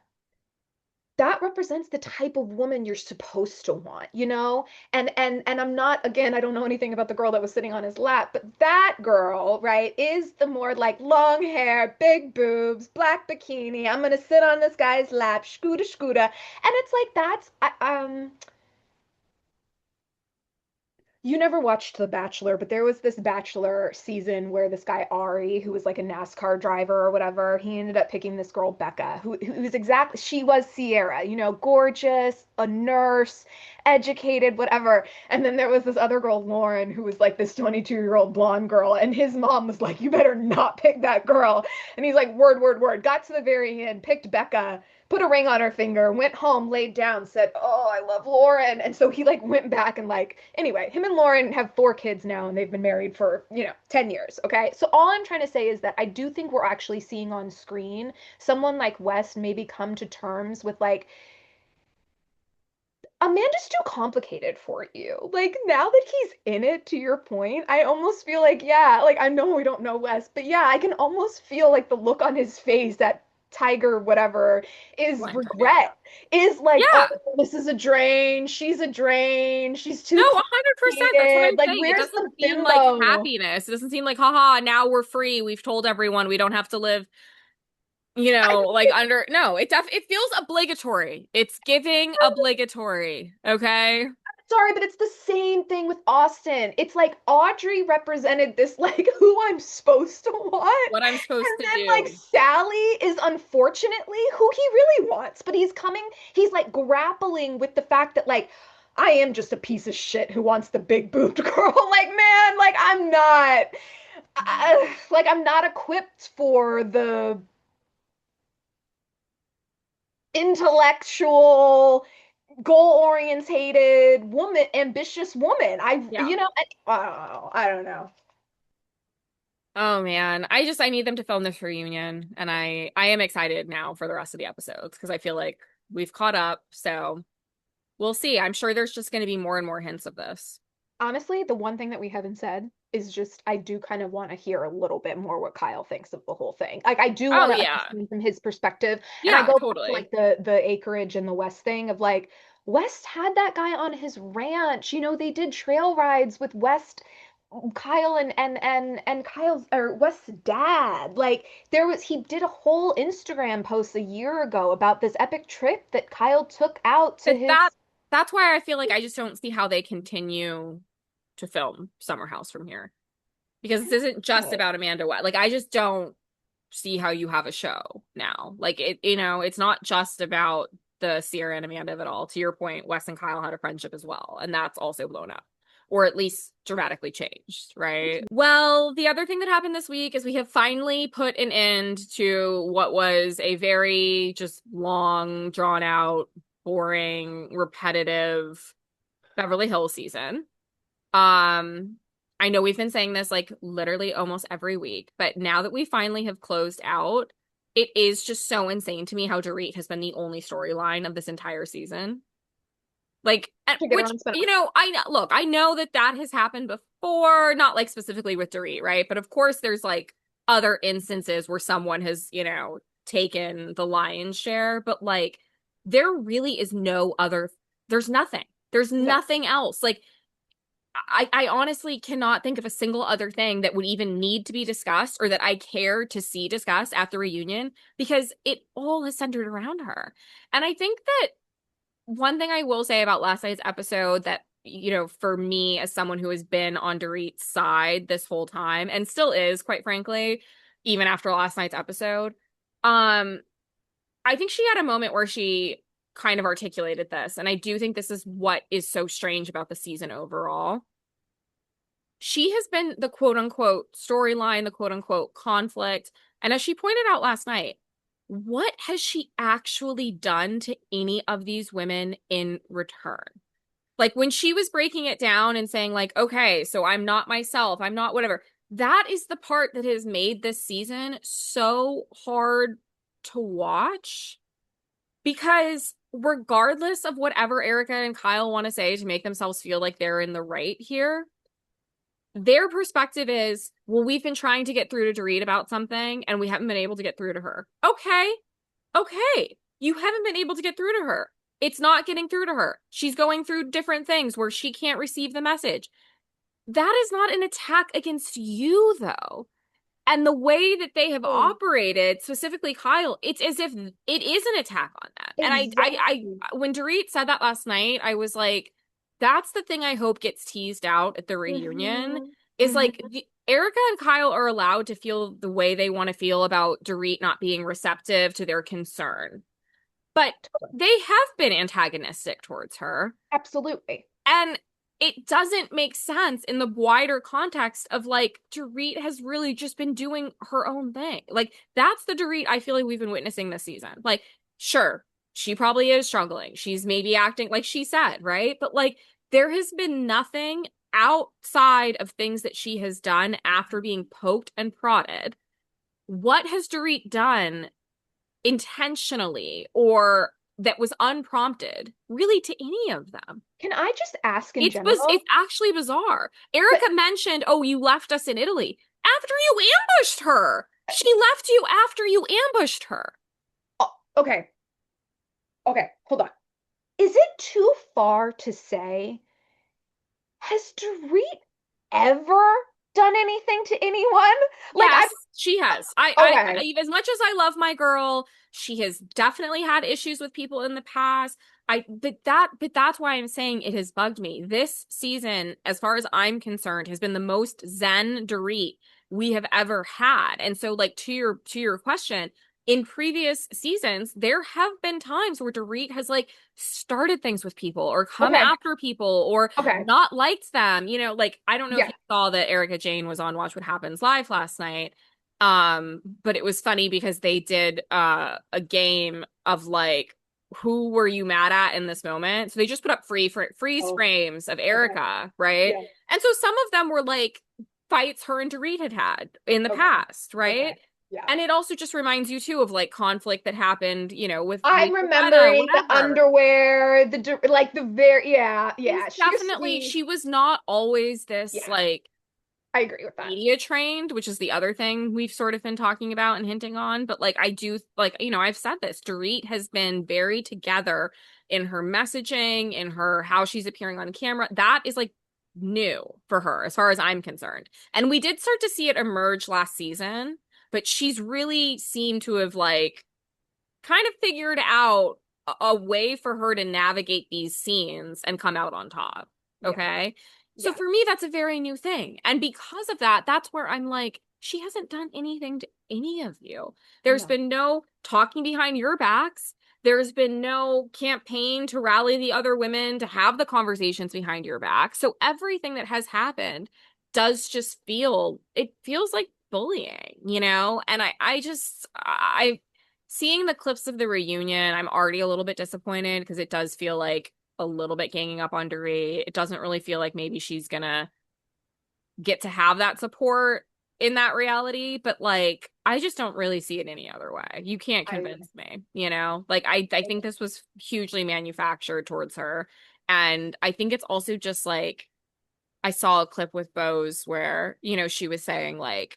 that represents the type of woman you're supposed to want, you know? And I'm not, again, I don't know anything about the girl that was sitting on his lap, but that girl, right, is the more like long hair, big boobs, black bikini. I'm gonna sit on this guy's lap, scooter scooter. And it's like you never watched The Bachelor, but there was this Bachelor season where this guy Ari, who was like a NASCAR driver or whatever, he ended up picking this girl Becca, who was exactly she was Ciara, gorgeous, a nurse, educated, whatever. And then there was this other girl, Lauren, who was like this 22-year-old blonde girl, and his mom was like, "You better not pick that girl." And he's like, "Word, word, word." Got to the very end, picked Becca, put a ring on her finger, went home, laid down, said, "Oh, I love Lauren." And so he like went back and like, anyway, him and Lauren have 4 kids now and they've been married for, 10 years. Okay. So all I'm trying to say is that I do think we're actually seeing on screen someone like West maybe come to terms with like, Amanda's too complicated for you. Like now that he's in it, to your point, I almost feel like, yeah, like I know we don't know Wes, but yeah, I can almost feel like the look on his face that Tiger, whatever, is
Blanca, yeah.
regret. Is like, oh,
Yeah.
this is a drain. She's a drain. She's
No,
too
100%. That's what
complicated.
I'm
Like,
saying. It
where's
doesn't
the
seem like
bimbo?
happiness. It doesn't seem like, haha, now we're free. We've told everyone we don't have to live,
I
like under, no, it feels obligatory. It's giving obligatory. Okay.
Sorry, but it's the same thing with Austin. It's like Audrey represented this like who I'm supposed to want.
What I'm supposed
And
to
then like
do.
Sally is unfortunately who he really wants, but he's like grappling with the fact that like I am just a piece of shit who wants the big boobed girl. Like, man, like I'm not equipped for the intellectual goal orientated woman, ambitious woman.
Yeah.
I don't know.
Oh man. I need them to film this reunion and I am excited now for the rest of the episodes because I feel like we've caught up. So we'll see. I'm sure there's just going to be more and more hints of this.
Honestly, the one thing that we haven't said is just I do kind of want to hear a little bit more what Kyle thinks of the whole thing. Like I do
Oh
want to
yeah.
understand from his perspective. And I
Yeah,
go back to like
totally.
the acreage and the West thing of like, West had that guy on his ranch. They did trail rides with West, Kyle and Kyle's or West's dad. Like he did a whole Instagram post a year ago about this epic trip that Kyle took out to
But
his.
that's why I feel like I just don't see how they continue to film Summer House from here. Because this isn't just
Okay.
about Amanda West. Like I just don't see how you have a show now. Like it's not just about the Ciara and Amanda of it all. To your point, Wes and Kyle had a friendship as well, and that's also blown up. Or at least dramatically changed, right? Well, the other thing that happened this week is we have finally put an end to what was a very just long, drawn out, boring, repetitive Beverly Hills season. Um, I know we've been saying this like literally almost every week, but now that we finally have closed out, it is just so insane to me how Dorit has been the only storyline of this entire season. Like,
To get her
which,
own spin-off.
I know that that has happened before, not like specifically with Dorit, right? But of course, there's like other instances where someone has, taken the lion's share, but like, there really is no other, there's nothing. There's
No.
nothing else. Like, I honestly cannot think of a single other thing that would even need to be discussed or that I care to see discussed at the reunion because it all is centered around her. And I think that one thing I will say about last night's episode that, for me as someone who has been on Dorit's side this whole time and still is, quite frankly, even after last night's episode, I think she had a moment where she kind of articulated this. And I do think this is what is so strange about the season overall. She has been the quote unquote storyline, the quote unquote conflict. And as she pointed out last night, what has she actually done to any of these women in return? Like when she was breaking it down and saying, like, okay, so I'm not myself, I'm not whatever. That is the part that has made this season so hard to watch because regardless of whatever Erica and Kyle want to say to make themselves feel like they're in the right here, their perspective is, well, we've been trying to get through to Dorit about something and we haven't been able to get through to her. Okay. Okay. You haven't been able to get through to her. It's not getting through to her. She's going through different things where she can't receive the message. That is not an attack against you, though. And the way that they have
Oh,
operated, specifically Kyle, it's as if it is an attack on that. And
exactly.
when Dorit said that last night, I was like, that's the thing I hope gets teased out at the reunion
Hmm.
is
Hmm.
like Erica and Kyle are allowed to feel the way they want to feel about Dorit not being receptive to their concern. But they have been antagonistic towards her.
Absolutely.
And it doesn't make sense in the wider context of like Dorit has really just been doing her own thing. Like that's the Dorit I feel like we've been witnessing this season. Like, sure, she probably is struggling. She's maybe acting like she said, right? But like there has been nothing outside of things that she has done after being poked and prodded. What has Dorit done intentionally or that was unprompted really to any of them?
Can I just ask in general?
It's actually bizarre.
But
Erica mentioned, "Oh, you left us in Italy after you ambushed her. She left you after you ambushed her."
okay, okay, hold on. Is it too far to say, has Dorit ever done anything to anyone? Like
Yes, she has.
okay,
As much as I love my girl, she has definitely had issues with people in the past. But that's why I'm saying it has bugged me. This season, as far as I'm concerned, has been the most zen Dorit we have ever had. And so, like to your question, in previous seasons, there have been times where Dorit has like started things with people or come
okay,
after people or
okay,
not liked them. Like I don't know if
yeah.
you saw that Erica Jane was on Watch What Happens Live last night. But it was funny because they did a game of like who were you mad at in this moment? So they just put up freeze
Oh,
frames of
okay,
Erica, right?
yeah,
And so some of them were like fights her and Dorit had had in the
okay,
past,
okay,
right?
yeah.
And it also just reminds you too of like conflict that happened, with
I'm
Lisa Rinna,
remembering the
whatever.
underwear, like the very, yeah,
She's
yeah. She used to
definitely,
be,
she was not always this
yeah,
like
I agree with that.
media trained, which is the other thing we've sort of been talking about and hinting on. But like, I do, like, I've said this, Dorit has been very together in her messaging, in her how she's appearing on camera. That is like new for her, as far as I'm concerned. And we did start to see it emerge last season, but she's really seemed to have like kind of figured out a way for her to navigate these scenes and come out on top.
Yeah.
Okay. So
Yeah.
for me, that's a very new thing. And because of that, that's where I'm like, she hasn't done anything to any of you. There's
No.
been no talking behind your backs. There's been no campaign to rally the other women to have the conversations behind your back. So everything that has happened does just it feels like bullying, you know? And I seeing the clips of the reunion, I'm already a little bit disappointed because it does feel like a little bit ganging up on Dorit. It doesn't really feel like maybe she's gonna get to have that support in that reality, but like I just don't really see it any other way. You can't
I
convince me, you know? Like I think this was hugely manufactured towards her. And I think it's also just like I saw a clip with Bose where, she was saying like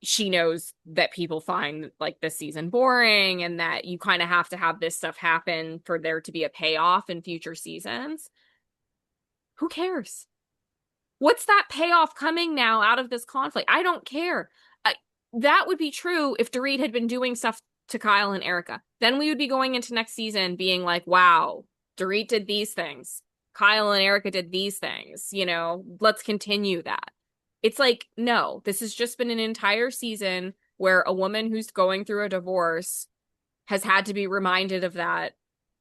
she knows that people find like this season boring and that you kind of have to have this stuff happen for there to be a payoff in future seasons. Who cares? What's that payoff coming now out of this conflict? I don't care. That would be true if Dorit had been doing stuff to Kyle and Erica. Then we would be going into next season being like, wow, Dorit did these things. Kyle and Erica did these things. Let's continue that. It's like, no, this has just been an entire season where a woman who's going through a divorce has had to be reminded of that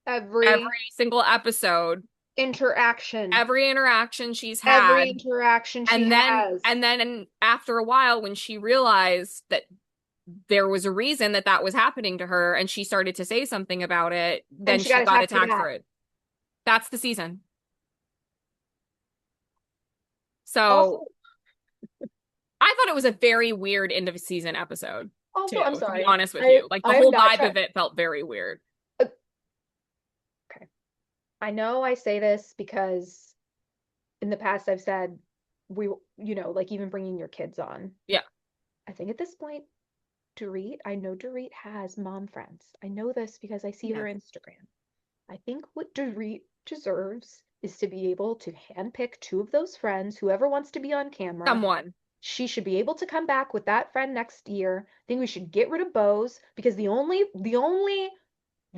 every
every
single episode,
interaction,
every interaction she's
every
had.
interaction she
And then,
has.
and then after a while, when she realized that there was a reason that that was happening to her and she started to say something about it,
And
then
she
she
got
got
attacked for
attacked
that.
for it. That's the season. So
Also,
I thought it was a very weird end of season episode,
also,
too,
I'm
to be
sorry.
honest with you. Like the
I'm
whole
not
vibe
trying.
of it felt very weird.
Okay. I know I say this because in the past I've said like even bringing your kids on.
Yeah.
I think at this point, I know Dorit has mom friends. I know this because I see her
Yeah.
Instagram. I think what Dorit deserves is to be able to handpick two of those friends, whoever wants to be on camera.
Someone.
She should be able to come back with that friend next year. I think we should get rid of Bose because the only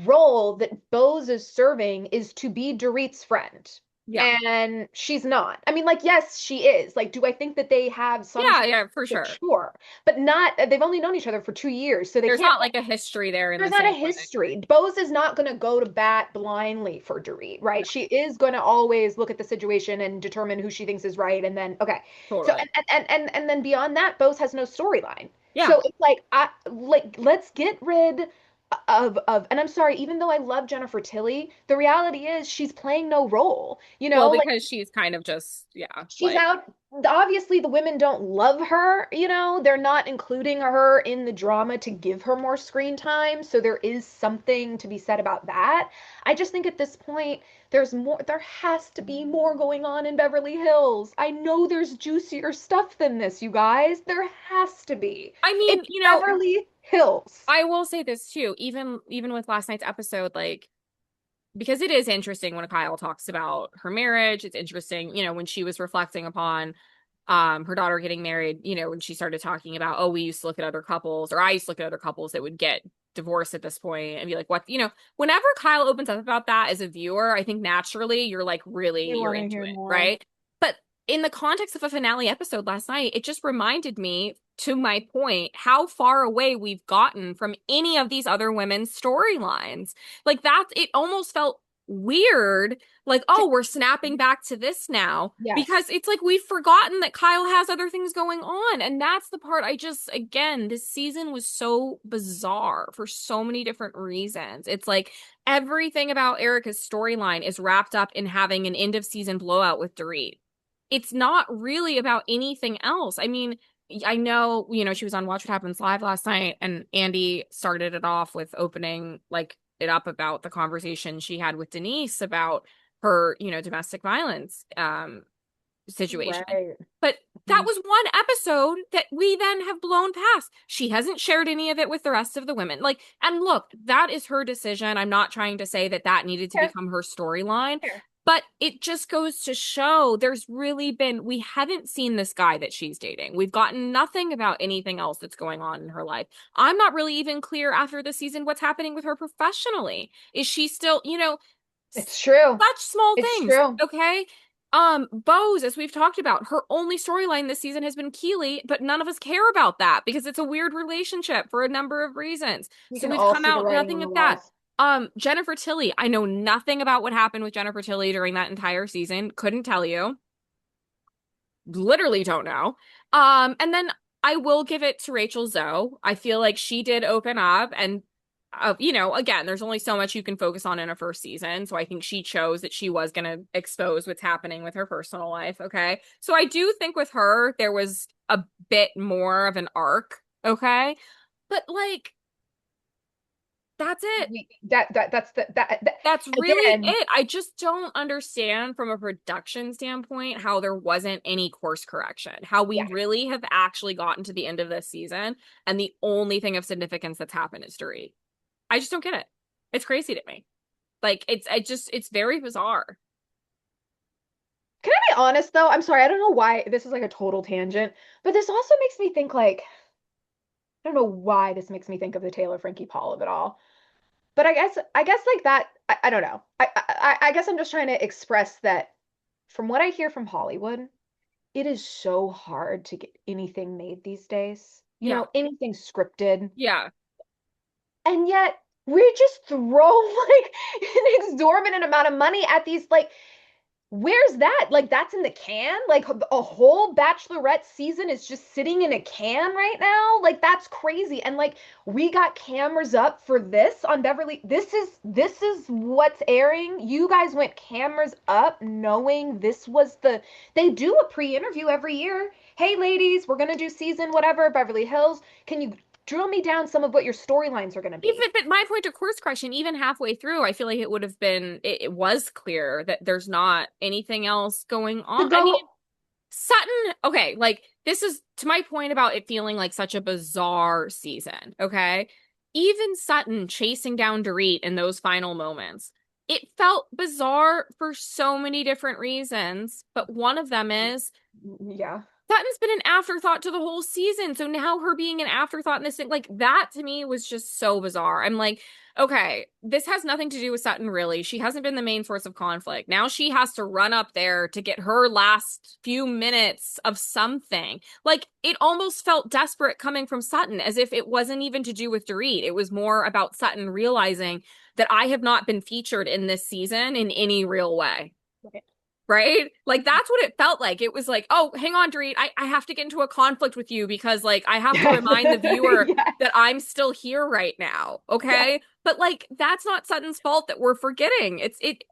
role that Bose is serving is to be Dorit's friend.
Yeah.
And she's not. I mean, like, yes, she is. Like, do I think that they have some
Yeah, yeah, for
relationship?
sure.
Sure. But not, they've only known each other for 2 years, so they
There's
can't,
not like a history there in
there's
the
not a
same way.
history. Bose is not going to go to bat blindly for Dorit,
No,
right? She is going to always look at the situation and determine who she thinks is right. And then, okay. So,
totally.
and then beyond that, Bose has no storyline.
Yeah.
So it's like, let's get rid and I'm sorry, even though I love Jennifer Tilly, the reality is she's playing no role.
Well,
Like
because she's kind of just, yeah,
she's
like,
out. Obviously, the women don't love her. They're not including her in the drama to give her more screen time. So there is something to be said about that. I just think at this point, there has to be more going on in Beverly Hills. I know there's juicier stuff than this, you guys. There has to be.
I mean,
It's Beverly Hills.
I will say this too, even with last night's episode, like because it is interesting when Kyle talks about her marriage. It's interesting, when she was reflecting upon her daughter getting married, when she started talking about, oh, we used to look at other couples, or I used to look at other couples that would get divorced at this point and be like, what, whenever Kyle opens up about that as a viewer, I think naturally you're like
You
you're
want to
into
hear
it,
more?
right? But in the context of a finale episode last night, it just reminded me, to my point, how far away we've gotten from any of these other women's storylines. Like that, it almost felt weird, like, oh, we're snapping back to this now,
Yes.
because it's like we've forgotten that Kyle has other things going on. And that's the part I just, again, this season was so bizarre for so many different reasons. It's like everything about Erica's storyline is wrapped up in having an end of season blowout with Dorit. It's not really about anything else. I mean, I know, she was on Watch What Happens Live last night, and Andy started it off with opening like it up about the conversation she had with Denise about her, domestic violence situation.
Right.
But that was one episode that we then have blown past. She hasn't shared any of it with the rest of the women. Like, and look, that is her decision. I'm not trying to say that that needed to
Fair,
become her storyline,
fair.
but it just goes to show there's really been, we haven't seen this guy that she's dating. We've gotten nothing about anything else that's going on in her life. I'm not really even clear after the season what's happening with her professionally. Is she still,
It's true.
such small
It's
things,
true.
okay? Bose, as we've talked about, her only storyline this season has been Keeley, but none of us care about that because it's a weird relationship for a number of reasons.
We
So
can
we've
all
come
see the
out
writing
nothing
on the
at that.
walls.
Jennifer Tilly, I know nothing about what happened with Jennifer Tilly during that entire season. Couldn't tell you. Literally don't know. And then I will give it to Rachel Zoe. I feel like she did open up and again, there's only so much you can focus on in a first season. So I think she chose that she was going to expose what's happening with her personal life. Okay. So I do think with her, there was a bit more of an arc. Okay. But like, that's it.
That
That's really
again.
it. I just don't understand from a production standpoint how there wasn't any course correction, how we
Yeah.
really have actually gotten to the end of this season, and the only thing of significance that's happened is Dorit. I just don't get it. It's crazy to me. Like it's very bizarre.
Can I be honest though? I'm sorry, I don't know why this is like a total tangent, but this also makes me think like I don't know why this makes me think of the Taylor Frankie Paul of it all. But I guess like that I don't know. I guess I'm just trying to express that from what I hear from Hollywood, it is so hard to get anything made these days. You
Yeah.
know, anything scripted.
Yeah.
And yet we just throw like an exorbitant amount of money at these like where's that? Like that's in the can? Like a whole bachelorette season is just sitting in a can right now? Like that's crazy. And like we got cameras up for this on Beverly. This is what's airing. You guys went cameras up knowing this was they do a pre-interview every year. Hey ladies, we're gonna do season whatever, Beverly Hills. Can you drill me down some of what your storylines are gonna be?
Even but my point of course correction, even halfway through, I feel like it would have been it was clear that there's not anything else going
To
on. I mean,
go
Sutton, okay, like this is to my point about it feeling like such a bizarre season, okay? Even Sutton chasing down Dorit in those final moments, it felt bizarre for so many different reasons, but one of them is
yeah.
Sutton's been an afterthought to the whole season. So now her being an afterthought in this thing, like that to me was just so bizarre. I'm like, okay, this has nothing to do with Sutton, really. She hasn't been the main source of conflict. Now she has to run up there to get her last few minutes of something. Like it almost felt desperate coming from Sutton, as if it wasn't even to do with Dorit. It was more about Sutton realizing that I have not been featured in this season in any real way.
Right.
Right? Like that's what it felt like. It was like, oh, hang on, Dorit. I have to get into a conflict with you because like I have to remind the viewer
Yes.
that I'm still here right now.
Yes.
Okay. But like that's not Sutton's fault that we're forgetting.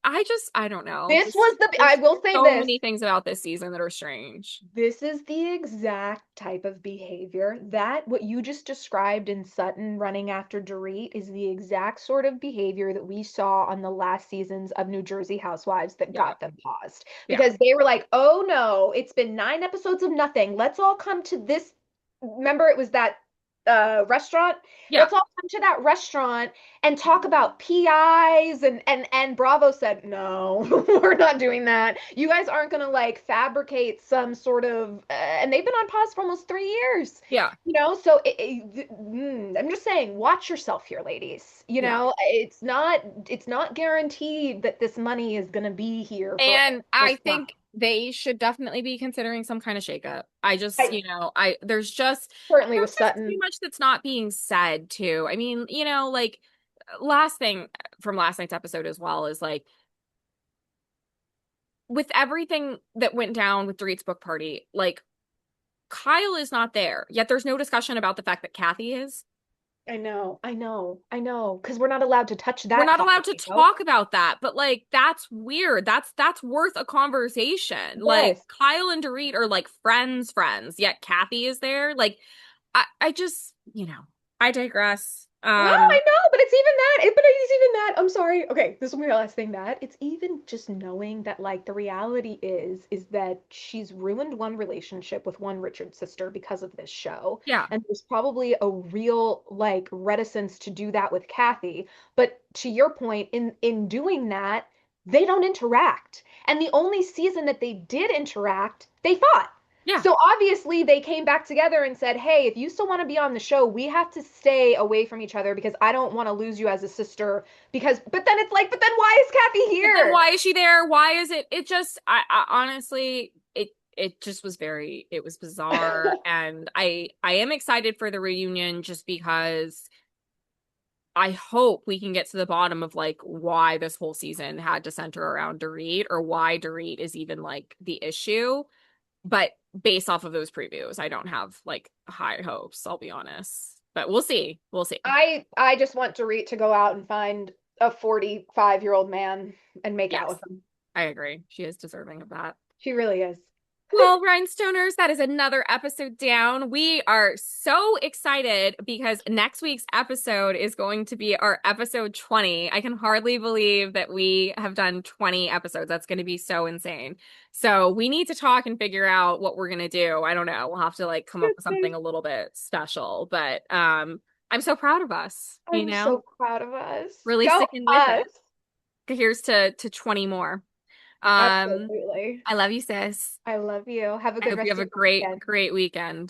I don't know.
This was I
There's
will say
so
this.
many things about this season that are strange.
This is the exact type of behavior that what you just described in Sutton running after Dorit is the exact sort of behavior that we saw on the last seasons of New Jersey Housewives that
Yeah.
got them paused.
Yeah.
Because they were like, oh no, it's been 9 episodes of nothing. Let's all come to this. Remember, it was that restaurant.
Yeah.
Let's all come to that restaurant and talk about PIs and Bravo said, no, we're not doing that. You guys aren't gonna like fabricate some sort of and they've been on pause for almost 3 years.
Yeah.
You know, so I'm just saying, watch yourself here, ladies. You
Yeah.
know, it's not guaranteed that this money is gonna be here for
And I
this time.
think they should definitely be considering some kind of shakeup. I just,
I certainly
there's
with
just too
Sutton.
much that's not being said too. I mean, like last thing from last night's episode as well is like with everything that went down with Dorit's book party, like Kyle is not there. Yet there's no discussion about the fact that Kathy is.
I know, because we're not allowed to touch
We're
that
not allowed
topic,
to
you know?
talk about that, but like that's weird. That's worth a conversation. Like
Yes.
Kyle and Dorit are like friends, yet Kathy is there. Like I just, I digress.
No, I know, but it's even that. But it's even that. I'm sorry. Okay, this will be my last thing. That it's even just knowing that, like, the reality is that she's ruined one relationship with one Richard sister because of this show,
Yeah.
and there's probably a real like reticence to do that with Kathy. But to your point, in doing that, they don't interact, and the only season that they did interact, they fought.
Yeah.
So obviously they came back together and said, "Hey, if you still want to be on the show, we have to stay away from each other because I don't want to lose you as a sister." Because, but then it's like, but then why is Kathy
But then
here?
why is she there? Why is it? It just, I honestly, it just was very, it was bizarre. And I am excited for the reunion just because I hope we can get to the bottom of like why this whole season had to center around Dorit or why Dorit is even like the issue. But based off of those previews, I don't have like high hopes, I'll be honest. But we'll see. We'll see.
I just want Dorit to go out and find a 45-year-old man and make out
Yes,
with him.
I agree. She is deserving of that.
She really is.
Well, Rhinestoners, that is another episode down. We are so excited because next week's episode is going to be our episode 20. I can hardly believe that we have done 20 episodes. That's going to be so insane. So we need to talk and figure out what we're going to do. I don't know. We'll have to like come up with something a little bit special, but I'm so proud of us, you
I'm
know,
so proud of us.
really
Go
sticking with it.
us.
Here's to 20 more. Um,
Absolutely.
I love you, sis.
I love you. Have a
I
good
hope you
rest
have
of
a
your
great,
weekend.
great weekend.